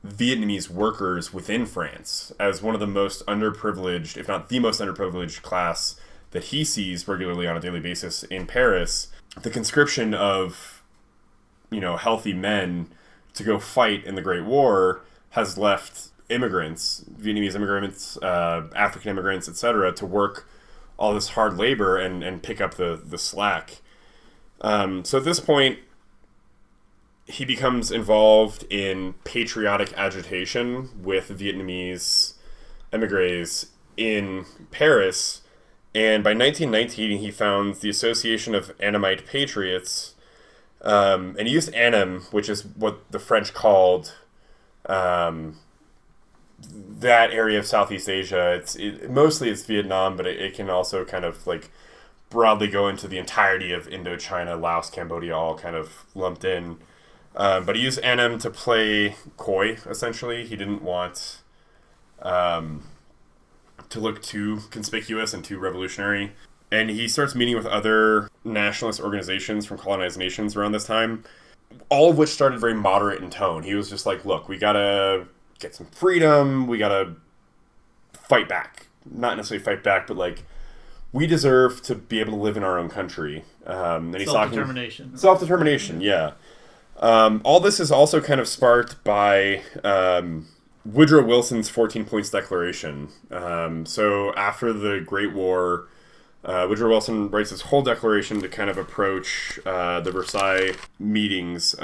Vietnamese workers within France as one of the most underprivileged, if not the most underprivileged class that he sees regularly on a daily basis in Paris. The conscription of, healthy men to go fight in the Great War has left immigrants, Vietnamese immigrants, African immigrants, etc., to work all this hard labor and pick up the slack. So at this point, he becomes involved in patriotic agitation with Vietnamese emigres in Paris, and by 1919 he founds the Association of Annamite Patriots, and he used Annam, which is what the French called that area of Southeast Asia. Mostly it's Vietnam, but it can also kind of like broadly go into the entirety of Indochina, Laos, Cambodia, all kind of lumped in. But he used Annam to play coy, essentially. He didn't want to look too conspicuous and too revolutionary. And he starts meeting with other nationalist organizations from colonized nations around this time, all of which started very moderate in tone. He was just like, look, we gotta get some freedom, we gotta fight back. Not necessarily fight back, but like, we deserve to be able to live in our own country. And he's Self-determination. Self-determination, yeah. All this is also kind of sparked by Woodrow Wilson's 14 Points Declaration. So after the Great War, Woodrow Wilson writes this whole declaration to kind of approach the Versailles meetings,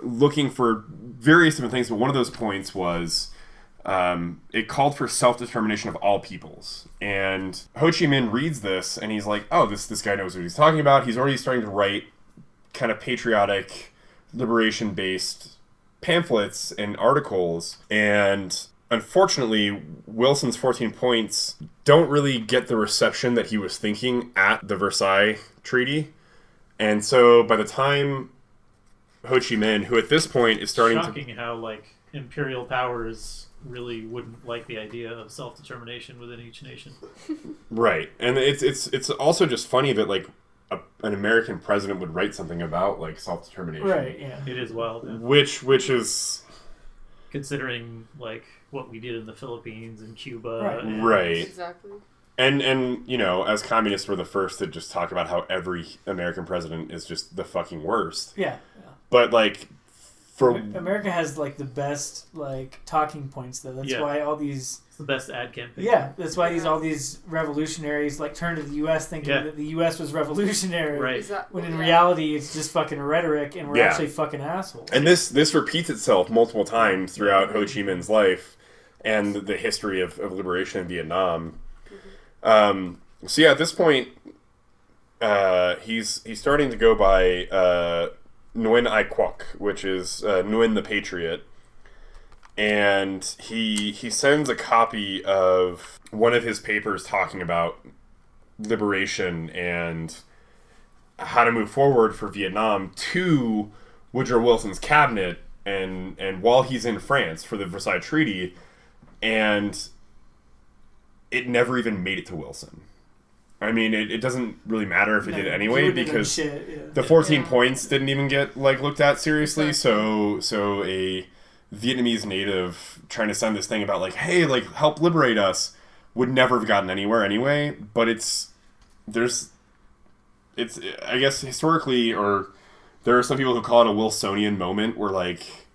looking for various different things. But one of those points was it called for self-determination of all peoples. And Ho Chi Minh reads this, and he's like, oh, this guy knows what he's talking about. He's already starting to write kind of patriotic, liberation-based pamphlets and articles. And unfortunately, Wilson's 14 points don't really get the reception that he was thinking at the Versailles Treaty. And so by the time Ho Chi Minh, who at this point is starting Shocking how, like, imperial powers really wouldn't like the idea of self-determination within each nation. Right. And it's also just funny that, like, an American president would write something about, like, self-determination. Right, yeah. It is wild. Yeah. Which is... Considering, like, what we did in the Philippines and Cuba. Right. And Right. Exactly. And as communists, we're the first to just talk about how every American president is just the fucking worst. Yeah. But, like, for... America has, like, the best, like, talking points, though. That's why all these... It's the best ad campaign. Yeah, that's why all these revolutionaries, like, turn to the U.S. thinking that the U.S. was revolutionary. Right. Exactly. When in reality, it's just fucking rhetoric, and we're actually fucking assholes. And this repeats itself multiple times throughout Ho Chi Minh's life and the history of liberation in Vietnam. So yeah, at this point, he's starting to go by Nguyen Ai Quoc, which is Nguyen the Patriot, and he sends a copy of one of his papers talking about liberation and how to move forward for Vietnam to Woodrow Wilson's cabinet, and while he's in France for the Versailles Treaty, and it never even made it to Wilson. I mean, it doesn't really matter if it did anyway, because the 14 points didn't even get, like, looked at seriously. Exactly. So a Vietnamese native trying to send this thing about, like, hey, like, help liberate us, would never have gotten anywhere anyway. But it's I guess historically, or there are some people who call it a Wilsonian moment, where, like,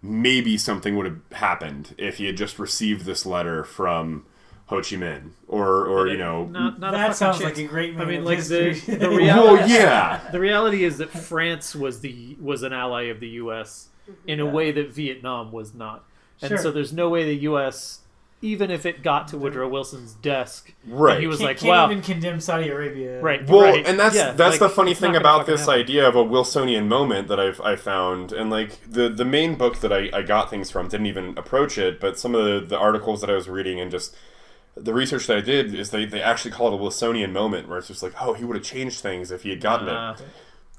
maybe something would have happened if he had just received this letter from Ho Chi Minh or not a That fucking sounds chance. like a great man I mean, of like the history. reality. Well, yeah. The reality is that France was an ally of the U.S. in a way that Vietnam was not, and Sure. so there's no way the U.S. even if it got to Woodrow Wilson's desk, Right. and he was like, can't "Wow, even condemn Saudi Arabia. right." Well, right, and that's yeah, that's like, the funny it's thing not gonna about fucking this happen. idea of a Wilsonian moment that I found, and like the main book that I got things from didn't even approach it, but some of the articles that I was reading and just the research that I did is they actually call it a Wilsonian moment, where it's just like, oh, he would have changed things if he had gotten it,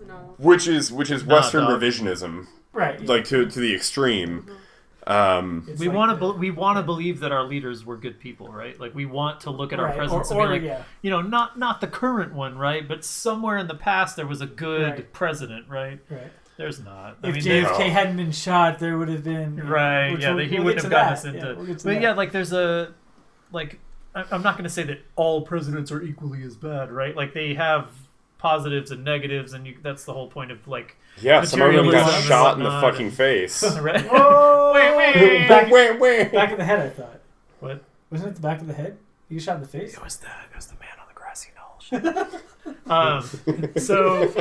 No. which is Western dog. revisionism, Right. like to the extreme. It's We like want the- to we want to believe that our leaders were good people, right? Like we want to look at our Right, presidents or- and be like, yeah. not the current one, right? But somewhere in the past there was a good Right. president, right? Right. There's not. If they- JFK hadn't been shot, there would have been Right, which yeah, we'll- he we'll wouldn't get have to gotten us that. into. Yeah, we'll get to but that. yeah, like there's a, like, I'm not going to say that all presidents are equally as bad, right? Like they have positives and negatives, and that's the whole point of like. Yeah, some of them got Materialism and shot in the whatnot, fucking and- face. Right? Whoa! Back, Wait. back of the head, I thought. What? Wasn't it the back of the head? You get shot in the face? It was the man on the grassy knoll. So,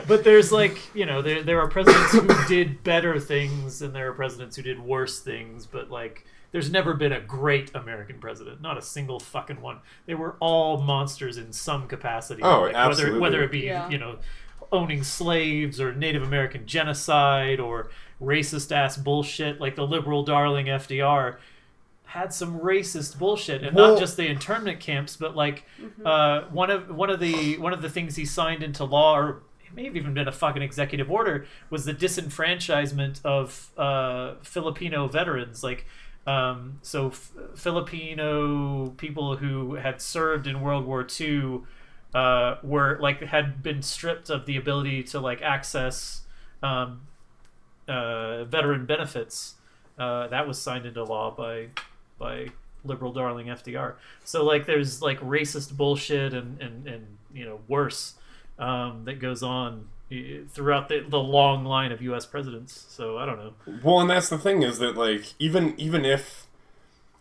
but there's like there are presidents who did better things, and there are presidents who did worse things. But like, there's never been a great American president, not a single fucking one. They were all monsters in some capacity. Oh, like, absolutely. Whether it be Yeah. owning slaves or Native American genocide or racist ass bullshit like the liberal darling FDR. Had some racist bullshit, and Well- not just the internment camps, but like one of the things he signed into law, or it may have even been a fucking executive order, was the disenfranchisement of Filipino veterans. Like, Filipino people who had served in World War II were like had been stripped of the ability to like access veteran benefits. That was signed into law by liberal darling FDR. So like there's like racist bullshit and worse that goes on throughout the long line of U.S. presidents. So I don't know. Well, and that's the thing is that like even if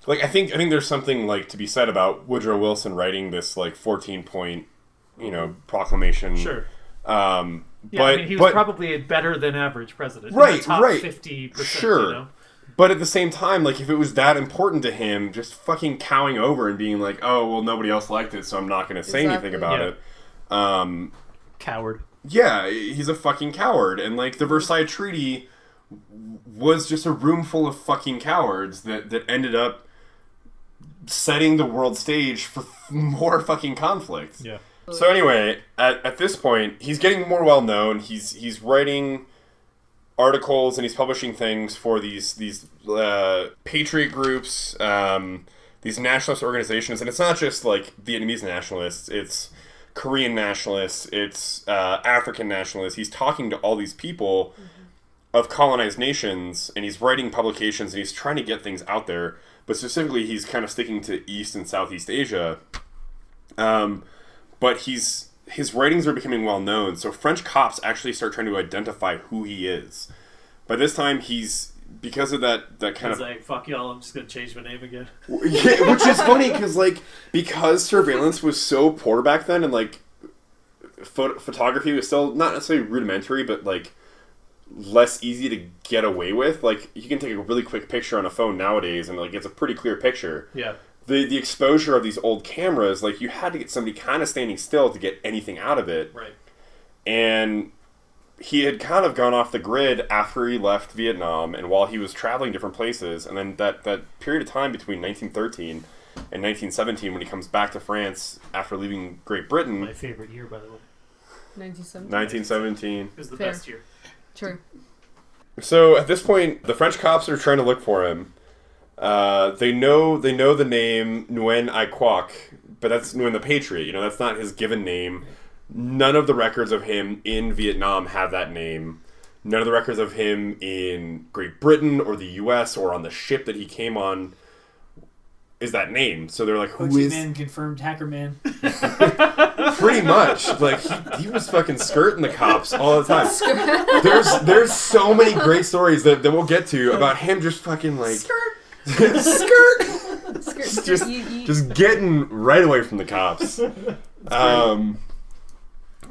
like I think there's something like to be said about Woodrow Wilson writing this like 14-point proclamation. Sure. But I mean, he was probably a better than average president. In Right, the top right. 50%. Sure. But at the same time, like, if it was that important to him, just fucking cowing over and being like, oh, well, nobody else liked it, so I'm not going to say anything about Yeah. it. Coward. Yeah, he's a fucking coward. And, like, the Versailles Treaty was just a room full of fucking cowards that ended up setting the world stage for more fucking conflict. Yeah. So anyway, at this point, he's getting more well known. He's writing articles and he's publishing things for these patriot groups, these nationalist organizations, and it's not just like Vietnamese nationalists. It's Korean nationalists. It's African nationalists. He's talking to all these people of colonized nations, and he's writing publications and he's trying to get things out there. But specifically, he's kind of sticking to East and Southeast Asia. But his writings are becoming well known, so French cops actually start trying to identify who he is. By this time, he's because of that kind He's of like, fuck y'all, I'm just gonna change my name again. yeah, which is funny because surveillance was so poor back then, and like photography was still not necessarily rudimentary, but like less easy to get away with. Like you can take a really quick picture on a phone nowadays, and like it's a pretty clear picture. Yeah. The exposure of these old cameras, like you had to get somebody kind of standing still to get anything out of it. Right. And he had kind of gone off the grid after he left Vietnam and while he was traveling different places. And then that period of time between 1913 and 1917 when he comes back to France after leaving Great Britain. My favorite year, by the way. 1917. It was the Fair. best year. True. So at this point, the French cops are trying to look for him. They know the name Nguyen Ai Quoc, but that's Nguyen the Patriot. That's not his given name. None of the records of him in Vietnam have that name. None of the records of him in Great Britain or the U.S. or on the ship that he came on is that name. So they're like, Ho who Chi is... Minh confirmed hacker man. Pretty much. Like, he was fucking skirting the cops all the time. There's so many great stories that we'll get to about him just fucking like... Skirt. Skirt! just getting right away from the cops.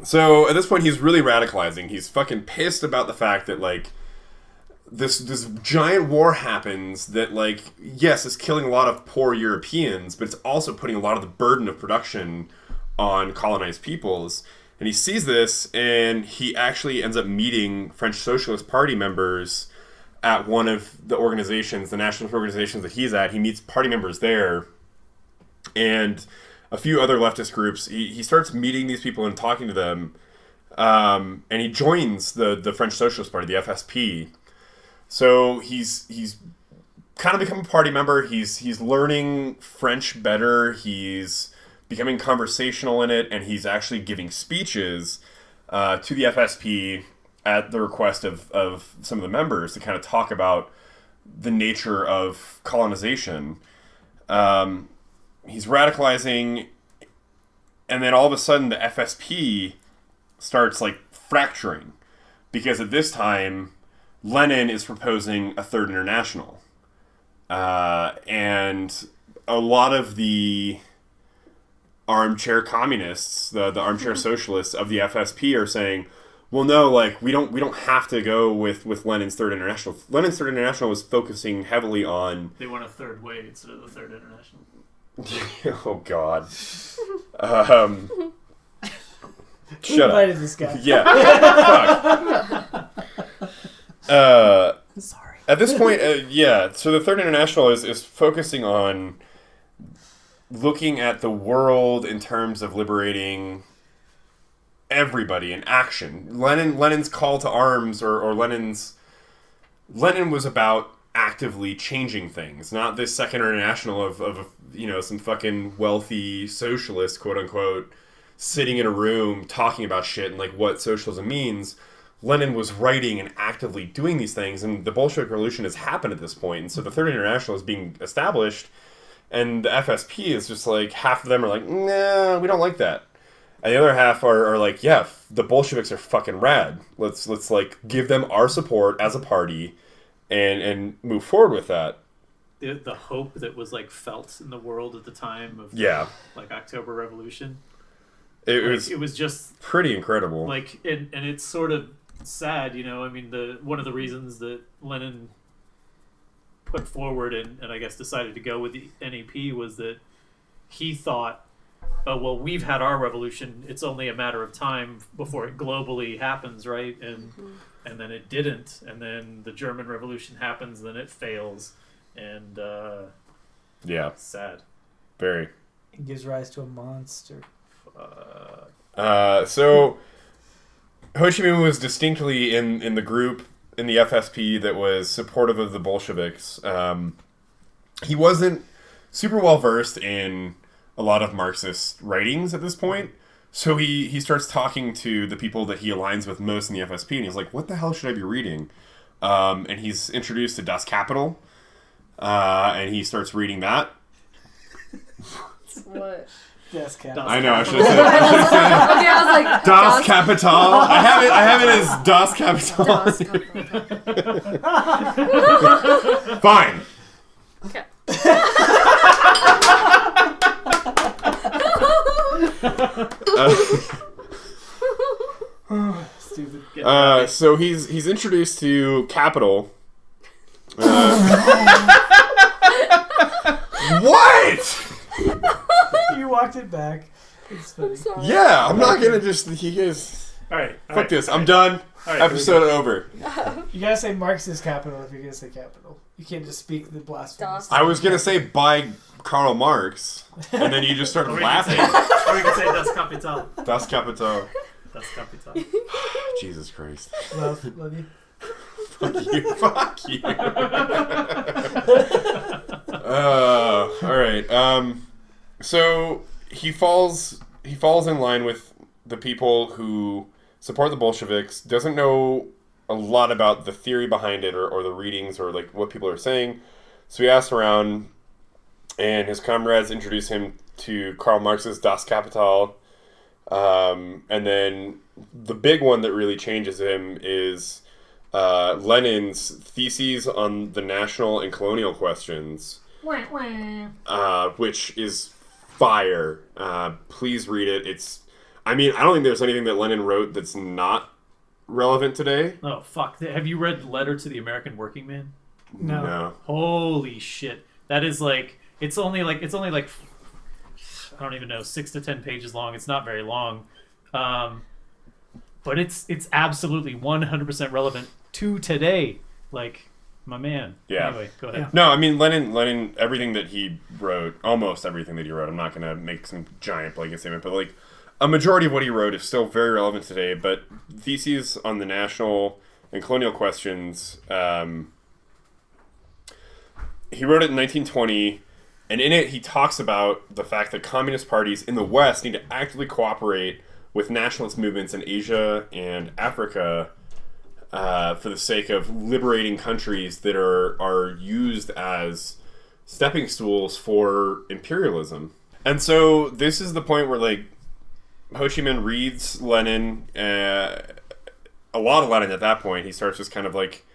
So at this point, he's really radicalizing. He's fucking pissed about the fact that, like, this giant war happens that, like, yes, is killing a lot of poor Europeans, but it's also putting a lot of the burden of production on colonized peoples. And he sees this, and he actually ends up meeting French Socialist Party members at one of the organizations, the nationalist organizations that he's at. He meets party members there, and a few other leftist groups. He starts meeting these people and talking to them, and he joins the French Socialist Party, the FSP. So he's kind of become a party member. He's learning French better. He's becoming conversational in it, and he's actually giving speeches to the FSP at the request of some of the members to kind of talk about the nature of colonization. He's radicalizing, and then all of a sudden the FSP starts, like, fracturing, because at this time Lenin is proposing a third international, and a lot of the armchair communists, the armchair socialists of the FSP are saying, well, no, like, we don't have to go with Lenin's Third International. Lenin's Third International was focusing heavily on... They want a third way instead of the Third International. Oh, God. Who Shut invited up. this guy? Yeah. Fuck. Sorry. At this point, yeah, so the Third International is focusing on looking at the world in terms of liberating everybody in action. Lenin's call to arms, or Lenin was about actively changing things, not this Second International of some fucking wealthy socialist, quote unquote, sitting in a room talking about shit and, like, what socialism means. Lenin was writing and actively doing these things, and the Bolshevik Revolution has happened at this point, and so the Third International is being established, and the FSP is just like, half of them are like, nah, we don't like that. And the other half are like, yeah, the Bolsheviks are fucking rad. Let's like give them our support as a party and move forward with that. The hope that was, like, felt in the world at the time of like October Revolution. It was just pretty incredible. Like, and it's sort of sad, you know. I mean, one of the reasons that Lenin put forward and I guess decided to go with the NEP was that he thought, oh, well, we've had our revolution. It's only a matter of time before it globally happens, right? And then it didn't. And then the German Revolution happens, then it fails. And, yeah. Sad. Very. It gives rise to a monster. So Ho Chi Minh was distinctly in the group, in the FSP, that was supportive of the Bolsheviks. He wasn't super well versed in a lot of Marxist writings at this point. So he starts talking to the people that he aligns with most in the FSP, and he's like, what the hell should I be reading? And he's introduced to Das Kapital, and he starts reading that. What? Das Kapital. I know, I should have said Okay, I was like, Das Kapital. I have it as Das Kapital. Das Fine. Okay. Stupid. So he's introduced to Capital. What? You walked it back. It's funny. I'm sorry. Yeah, I'm not gonna just. He is. All right. Fuck this. I'm done. All right, Episode over. You gotta say Marxist capital if you're gonna say capital. You can't just speak the blasphemous. I was gonna say by Karl Marx, and then you just started Or laughing. we can say Das Kapital. Das Kapital. Das Kapital. Jesus Christ. Love you. Fuck you. Fuck you. All right. So he falls in line with the people who support the Bolsheviks, doesn't know a lot about the theory behind it or the readings or, like, what people are saying. So he asks around, and his comrades introduce him to Karl Marx's Das Kapital. And then the big one that really changes him is Lenin's theses on the national and colonial questions. which is fire. Please read it. I don't think there's anything that Lenin wrote that's not relevant today. Oh, fuck. Have you read Letter to the American Working Man? No. Holy shit. That is like, it's only like, I don't even know, 6 to 10 pages long. It's not very long. But it's absolutely 100% relevant to today. Like, my man. Yeah. Anyway, go ahead. Yeah. No, Lenin, everything that he wrote, almost everything that he wrote, I'm not going to make some giant blanket statement, but like, a majority of what he wrote is still very relevant today, but theses on the national and colonial questions, he wrote it in 1920, and in it he talks about the fact that communist parties in the West need to actively cooperate with nationalist movements in Asia and Africa for the sake of liberating countries that are used as stepping stools for imperialism. And so this is the point where, like, Ho Chi Minh reads Lenin, a lot of Lenin at that point. He starts just kind of like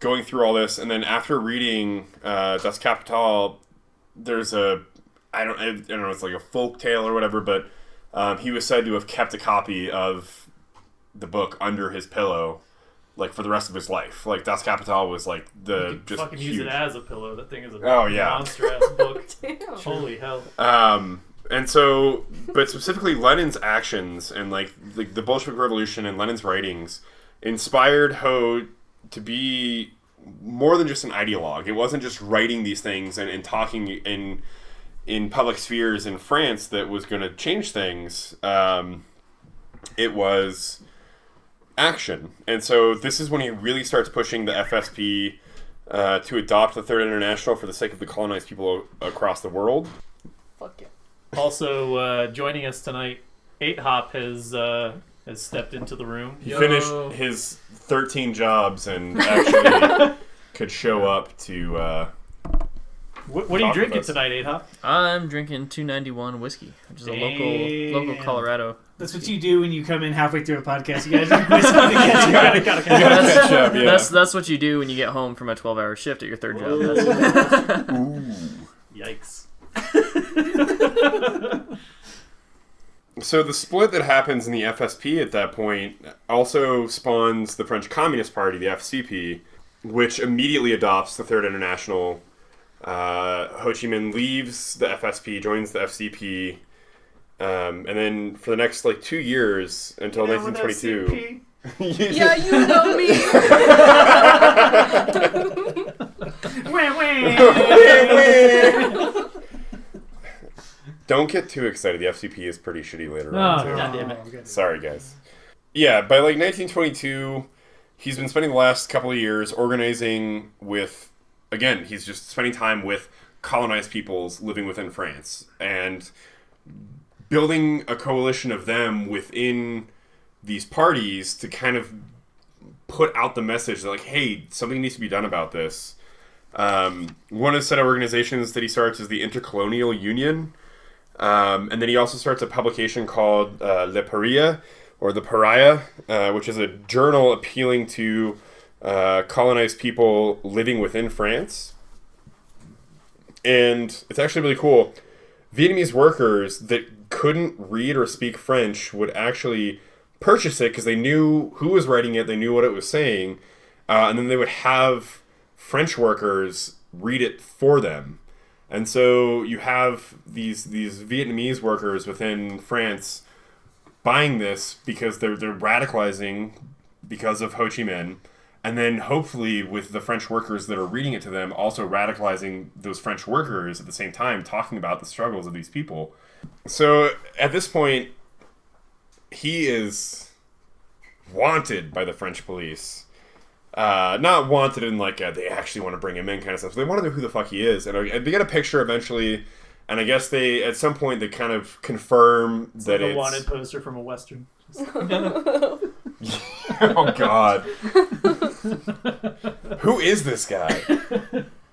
going through all this, and then after reading Das Kapital, there's I don't know, it's like a folk tale or whatever, but he was said to have kept a copy of the book under his pillow, like for the rest of his life. Like Das Kapital was like You just fucking huge. use it as a pillow. That thing is a yeah. monster-ass book. Damn. Holy hell. And so, but specifically Lenin's actions and like the Bolshevik Revolution and Lenin's writings inspired Ho to be more than just an ideologue. It wasn't just writing these things and talking in public spheres in France that was going to change things. It was action. And so this is when he really starts pushing the FSP to adopt the Third International for the sake of the colonized people across the world. Fuck yeah. Also, joining us tonight, 8-Hop has stepped into the room. He finished his 13 jobs and actually could show up to... What are you talk drinking with us. tonight, 8-Hop? I'm drinking 291 whiskey, which is a local Colorado. That's what you do when you come in halfway through a podcast. You guys are whiskey to catch up. Gotta catch up, yeah. That's what you do when you get home from a 12-hour shift at your third job. Yikes. So the split that happens in the FSP at that point also spawns the French Communist Party, the FCP, which immediately adopts the Third International. Ho Chi Minh leaves the FSP, joins the FCP, and then for the next 2 years until 1922. Yeah, you know me. Don't get too excited. The FCP is pretty shitty later on, too. God damn it. Sorry, guys. Yeah, by 1922, he's been spending the last couple of years organizing with, again, he's just spending time with colonized peoples living within France and building a coalition of them within these parties to kind of put out the message that, hey, something needs to be done about this. One of the set of organizations that he starts is the Intercolonial Union. And then he also starts a publication called Le Paria, or The Pariah, which is a journal appealing to colonized people living within France. And it's actually really cool. Vietnamese workers that couldn't read or speak French would actually purchase it because they knew who was writing it, they knew what it was saying, and then they would have French workers read it for them. And so you have these Vietnamese workers within France buying this because they're radicalizing because of Ho Chi Minh, and then hopefully with the French workers that are reading it to them also radicalizing those French workers at the same time, talking about the struggles of these people. So at this point, he is wanted by the French police. Not wanted in they actually want to bring him in kind of stuff. So they want to know who the fuck he is. And they get a picture eventually, and I guess at some point they kind of confirm that Like it's... a wanted poster from a Western. Oh, God. Who is this guy?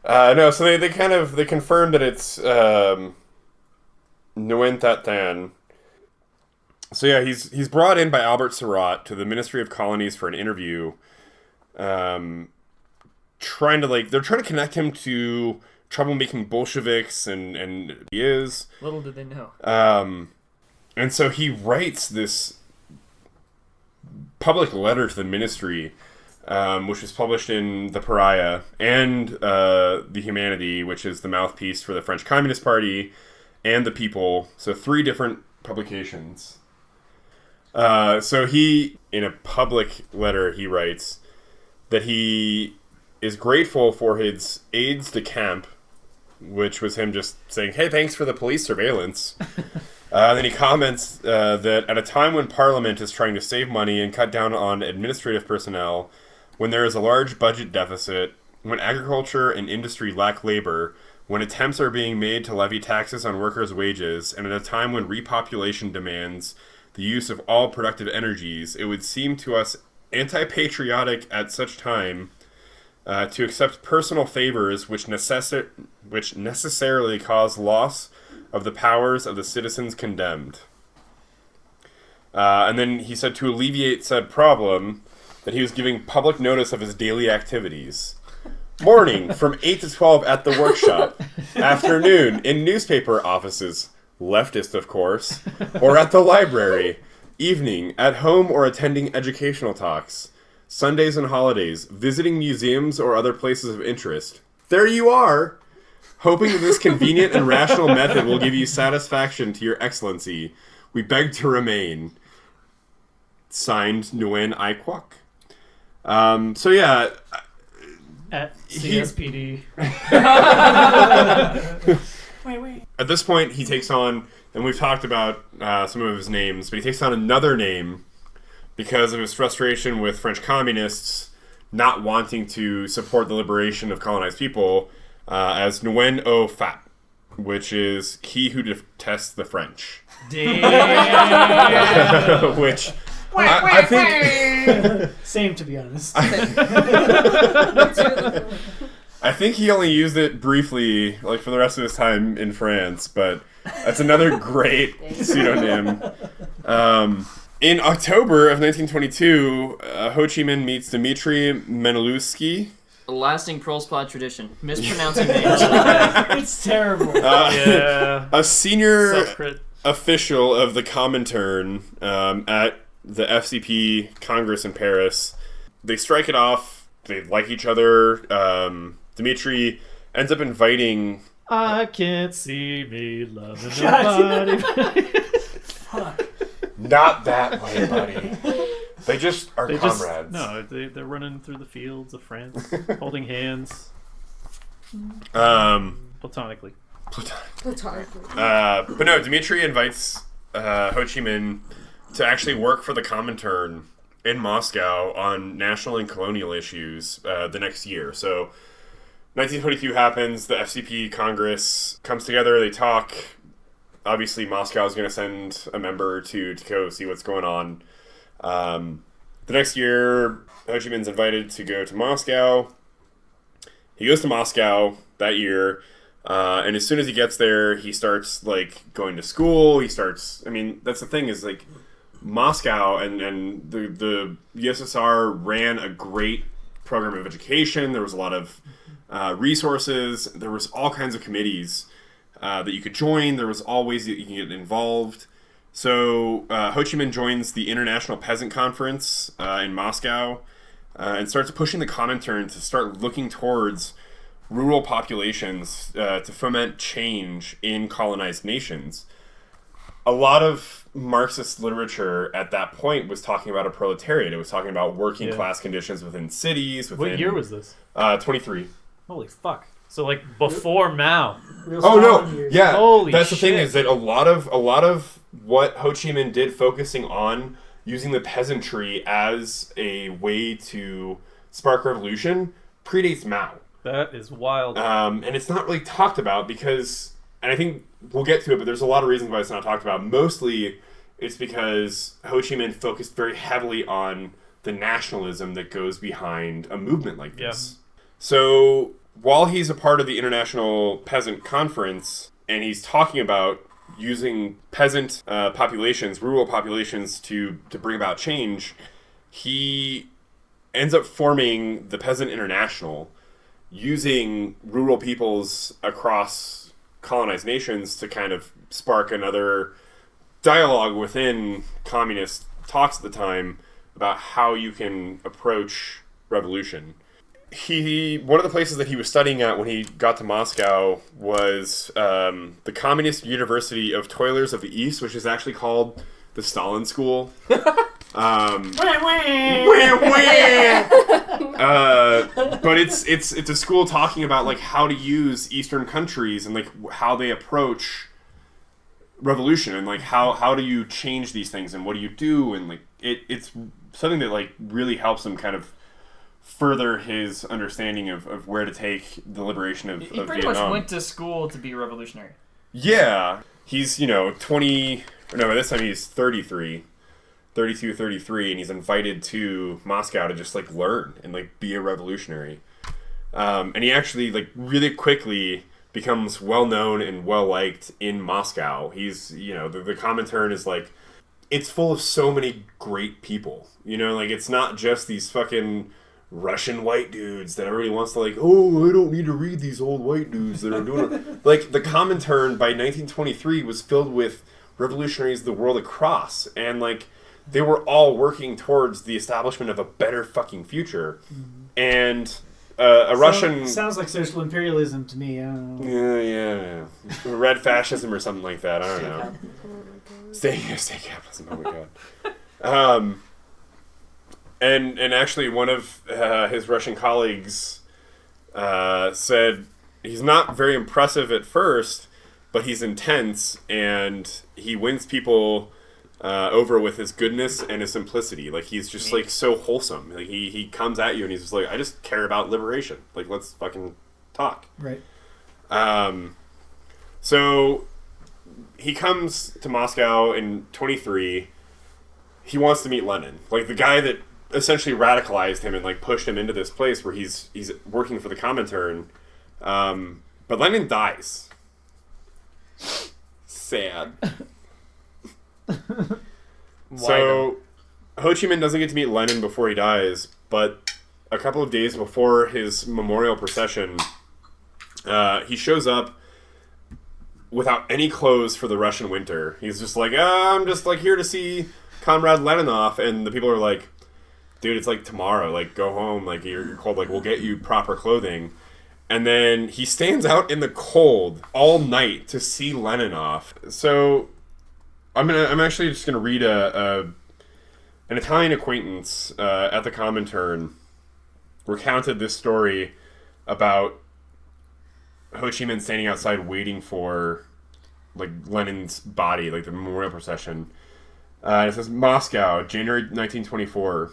No, so they confirm that it's Nguyen That Tan. So yeah, he's brought in by Albert Sarratt to the Ministry of Colonies for an interview, they're trying to connect him to troublemaking Bolsheviks, and he is. Little did they know. And so he writes this public letter to the ministry, which was published in The Pariah and The Humanity, which is the mouthpiece for the French Communist Party, and The People. So 3 different publications. So he, in a public letter, he writes that he is grateful for his aides de camp, which was him just saying, hey, thanks for the police surveillance. Then he comments that at a time when Parliament is trying to save money and cut down on administrative personnel, when there is a large budget deficit, when agriculture and industry lack labor, when attempts are being made to levy taxes on workers' wages, and at a time when repopulation demands the use of all productive energies, it would seem to us anti-patriotic at such time to accept personal favors which necessarily cause loss of the powers of the citizens condemned. And then he said to alleviate said problem that he was giving public notice of his daily activities. Morning, from 8 to 12 at the workshop. Afternoon, in newspaper offices, leftist of course, or at the library. Evening, at home or attending educational talks. Sundays and holidays, visiting museums or other places of interest. There you are! Hoping that this convenient and rational method will give you satisfaction to your excellency, we beg to remain. Signed, Nguyen Ai Quoc. So yeah... At CSPD. Wait. At this point, he takes on, and we've talked about some of his names, but he takes on another name because of his frustration with French communists not wanting to support the liberation of colonized people, as Nguyen O Phat, which is he who detests the French. Damn. Which I think Same, to be honest. I think he only used it briefly, like for the rest of his time in France, but that's another great pseudonym. In October of 1922, Ho Chi Minh meets Dmitry Menelewski. A lasting Proles Pod tradition. Mispronouncing names. It's terrible. Yeah. A senior Self-crit. official of the Comintern at the FCP Congress in Paris. They strike it off. They like each other. Dmitry ends up inviting... I can't see me loving God. nobody. Fuck. Not that way, buddy. They just are comrades. They're running through the fields of France, holding hands, platonically. But no, Dmitry invites Ho Chi Minh to actually work for the Comintern in Moscow on national and colonial issues the next year. So 1922 happens, the FCP Congress comes together, they talk. Obviously, Moscow is going to send a member to go see what's going on. The next year, Ho Chi Minh's invited to go to Moscow. He goes to Moscow that year, and as soon as he gets there, he starts, going to school. He starts... I mean, that's the thing is, Moscow and the USSR ran a great program of education. There was a lot of resources. There was all kinds of committees that you could join. There was all ways that you can get involved. So Ho Chi Minh joins the International Peasant Conference in Moscow and starts pushing the Comintern to start looking towards rural populations to foment change in colonized nations. A lot of Marxist literature at that point was talking about a proletariat. It was talking about working class conditions within cities. What year was this? 23. Holy fuck. So before Mao. Oh no! Yeah, Holy that's the thing shit. is that a lot of what Ho Chi Minh did, focusing on using the peasantry as a way to spark revolution, predates Mao. That is wild. And it's not really talked about because, and I think we'll get to it, but there's a lot of reasons why it's not talked about. Mostly, it's because Ho Chi Minh focused very heavily on the nationalism that goes behind a movement like this. Yeah. So while he's a part of the International Peasant Conference, and he's talking about using peasant populations, rural populations, to bring about change, he ends up forming the Peasant International using rural peoples across colonized nations to kind of spark another dialogue within communist talks at the time about how you can approach revolution. One of the places that he was studying at when he got to Moscow was the Communist University of Toilers of the East, which is actually called the Stalin School. But it's a school talking about like how to use Eastern countries and like how they approach revolution and like how do you change these things and what do you do, and like it's something that like really helps him kind of further his understanding of where to take the liberation of He pretty Vietnam. much went to school to be revolutionary. Yeah. He's, 20... No, by this time he's 33. 32, 33, and he's invited to Moscow to just, like, learn and, like, be a revolutionary. And he actually, like, really quickly becomes well-known and well-liked in Moscow. He's, the Comintern is, like... It's full of so many great people. Like, it's not just these fucking... Russian white dudes that everybody wants to like, oh, I don't need to read these old white dudes that are doing it. Like, the Comintern by 1923 was filled with revolutionaries the world across, and like they were all working towards the establishment of a better fucking future. And Russian sounds like social imperialism to me. I don't know. Yeah. Red fascism or something like that. I don't know. State capitalism. Oh my god. And actually, one of his Russian colleagues said he's not very impressive at first, but he's intense, and he wins people over with his goodness and his simplicity. Like, he's just, like, so wholesome. Like, he comes at you, and he's just like, I just care about liberation. Like, let's fucking talk. Right. So, he comes to Moscow in 23. He wants to meet Lenin. Like, the guy that essentially radicalized him and like pushed him into this place where he's working for the Comintern, but Lenin dies. Sad. So Ho Chi Minh doesn't get to meet Lenin before he dies, but a couple of days before his memorial procession, he shows up without any clothes for the Russian winter. He's just like, I'm just like here to see Comrade Leninov, and the people are like, dude, it's like tomorrow, like go home, like you're cold, like we'll get you proper clothing. And then he stands out in the cold all night to see Leninov. So I'm actually just gonna read an Italian acquaintance at the Comintern recounted this story about Ho Chi Minh standing outside waiting for like Lenin's body, like the memorial procession. It says, Moscow, January 1924.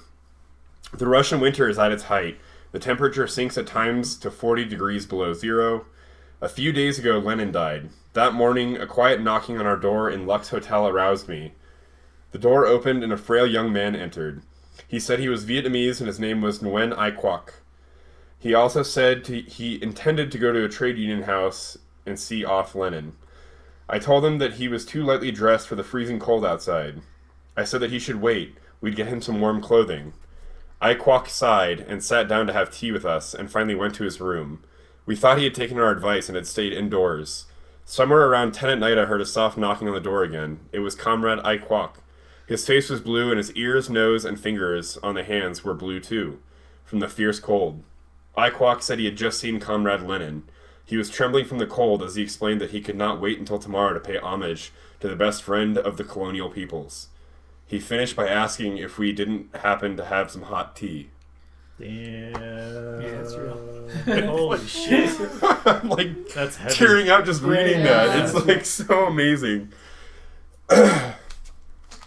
The Russian winter is at its height. The temperature sinks at times to 40 degrees below zero. A few days ago, Lenin died. That morning, a quiet knocking on our door in Lux Hotel aroused me. The door opened and a frail young man entered. He said he was Vietnamese and his name was Nguyen Ai Quoc. He also said he intended to go to a trade union house and see off Lenin. I told him that he was too lightly dressed for the freezing cold outside. I said that he should wait. We'd get him some warm clothing. Ai Quoc sighed and sat down to have tea with us and finally went to his room. We thought he had taken our advice and had stayed indoors. Somewhere around 10 at night I heard a soft knocking on the door again. It was Comrade Ai Quoc. His face was blue and his ears, nose, and fingers on the hands were blue too, from the fierce cold. Ai Quoc said he had just seen Comrade Lenin. He was trembling from the cold as he explained that he could not wait until tomorrow to pay homage to the best friend of the colonial peoples. He finished by asking if we didn't happen to have some hot tea. Damn. Yeah, that's real. Holy shit. I'm like That's heavy. tearing out just reading Yeah. that. It's like so amazing.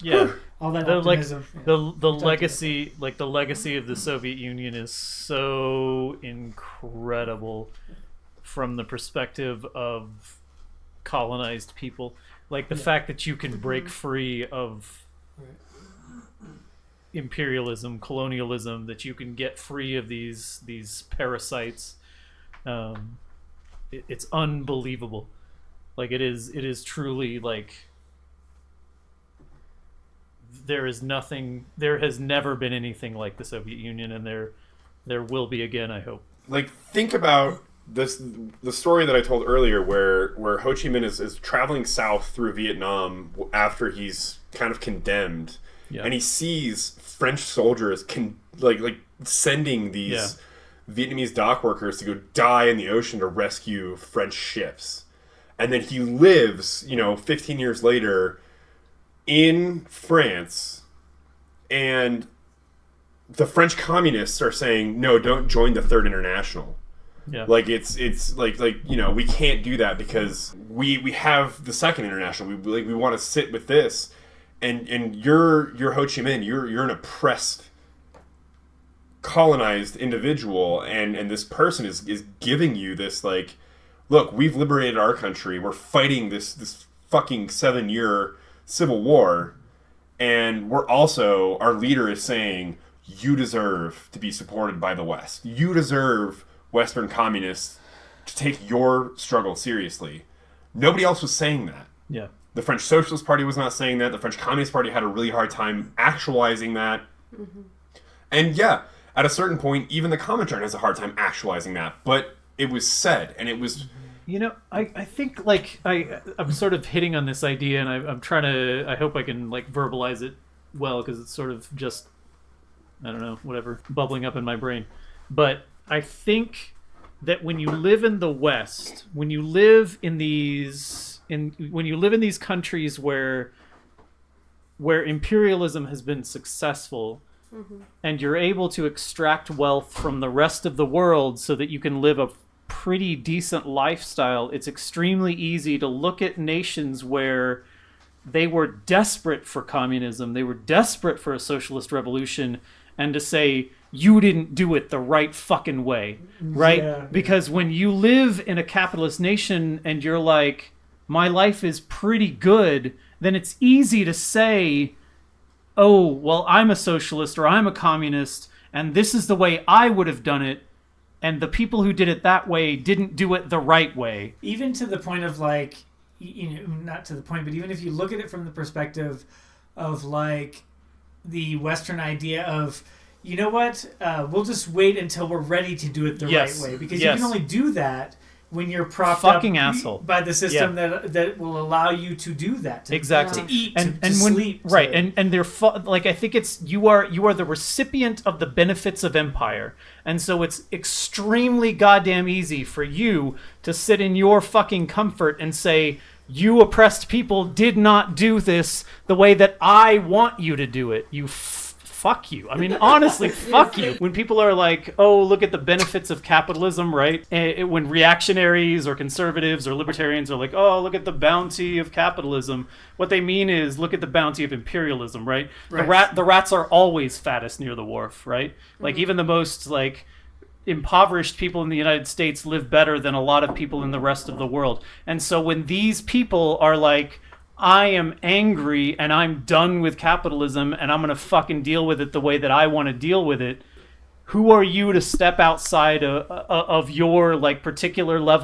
Yeah. All that The like optimism. the legacy the legacy of the Soviet Union is so incredible from the perspective of colonized people. Like the fact that you can break free of imperialism, colonialism, that you can get free of these parasites. It's unbelievable. Like it is truly like there has never been anything like the Soviet Union, and there will be again, I hope. like think about the story that I told earlier where Ho Chi Minh is traveling south through Vietnam after he's kind of condemned, and he sees French soldiers like sending these Vietnamese dock workers to go die in the ocean to rescue French ships. And then he lives, 15 years later in France, and the French communists are saying, no, don't join the Third International. Yeah. Like it's like we can't do that because we have the Second International. We want to sit with this, and you're Ho Chi Minh. You're an oppressed, colonized individual, and this person is giving you this like, look, we've liberated our country. We're fighting this fucking 7-year civil war, and our leader is saying you deserve to be supported by the West. You deserve Western communists to take your struggle seriously. Nobody else was saying that. Yeah. The French Socialist Party was not saying that. The French Communist Party had a really hard time actualizing that. Mm-hmm. And at a certain point, even the Comintern has a hard time actualizing that. But it was said, and it was... I think, like, I'm sort of hitting on this idea, and I'm trying to... I hope I can, like, verbalize it well, because it's sort of just, I don't know, whatever, bubbling up in my brain. But I think that when you live in the West, when you live in these countries where imperialism has been successful, and you're able to extract wealth from the rest of the world so that you can live a pretty decent lifestyle, it's extremely easy to look at nations where they were desperate for communism, they were desperate for a socialist revolution, and to say, you didn't do it the right fucking way, right? Yeah. Because when you live in a capitalist nation and you're like, my life is pretty good, then it's easy to say, oh, well, I'm a socialist or I'm a communist, and this is the way I would have done it, and the people who did it that way didn't do it the right way. Even to the point of, like, not to the point, but even if you look at it from the perspective of, like, the Western idea of, you know what, we'll just wait until we're ready to do it the right way. Because you can only do that when you're propped fucking up asshole. By the system that will allow you to do that. Exactly. To eat, and to sleep. Right, and they're like, I think it's, you are the recipient of the benefits of empire. And so it's extremely goddamn easy for you to sit in your fucking comfort and say, you oppressed people did not do this the way that I want you to do it. Fuck you. I mean, honestly, fuck you. When people are like, oh, look at the benefits of capitalism, right? When reactionaries or conservatives or libertarians are like, oh, look at the bounty of capitalism, what they mean is, look at the bounty of imperialism, right? The rats are always fattest near the wharf, right? Like, even the most, like, impoverished people in the United States live better than a lot of people in the rest of the world. And so when these people are like, I am angry and I'm done with capitalism and I'm going to fucking deal with it the way that I want to deal with it, who are you to step outside of your, like, particular level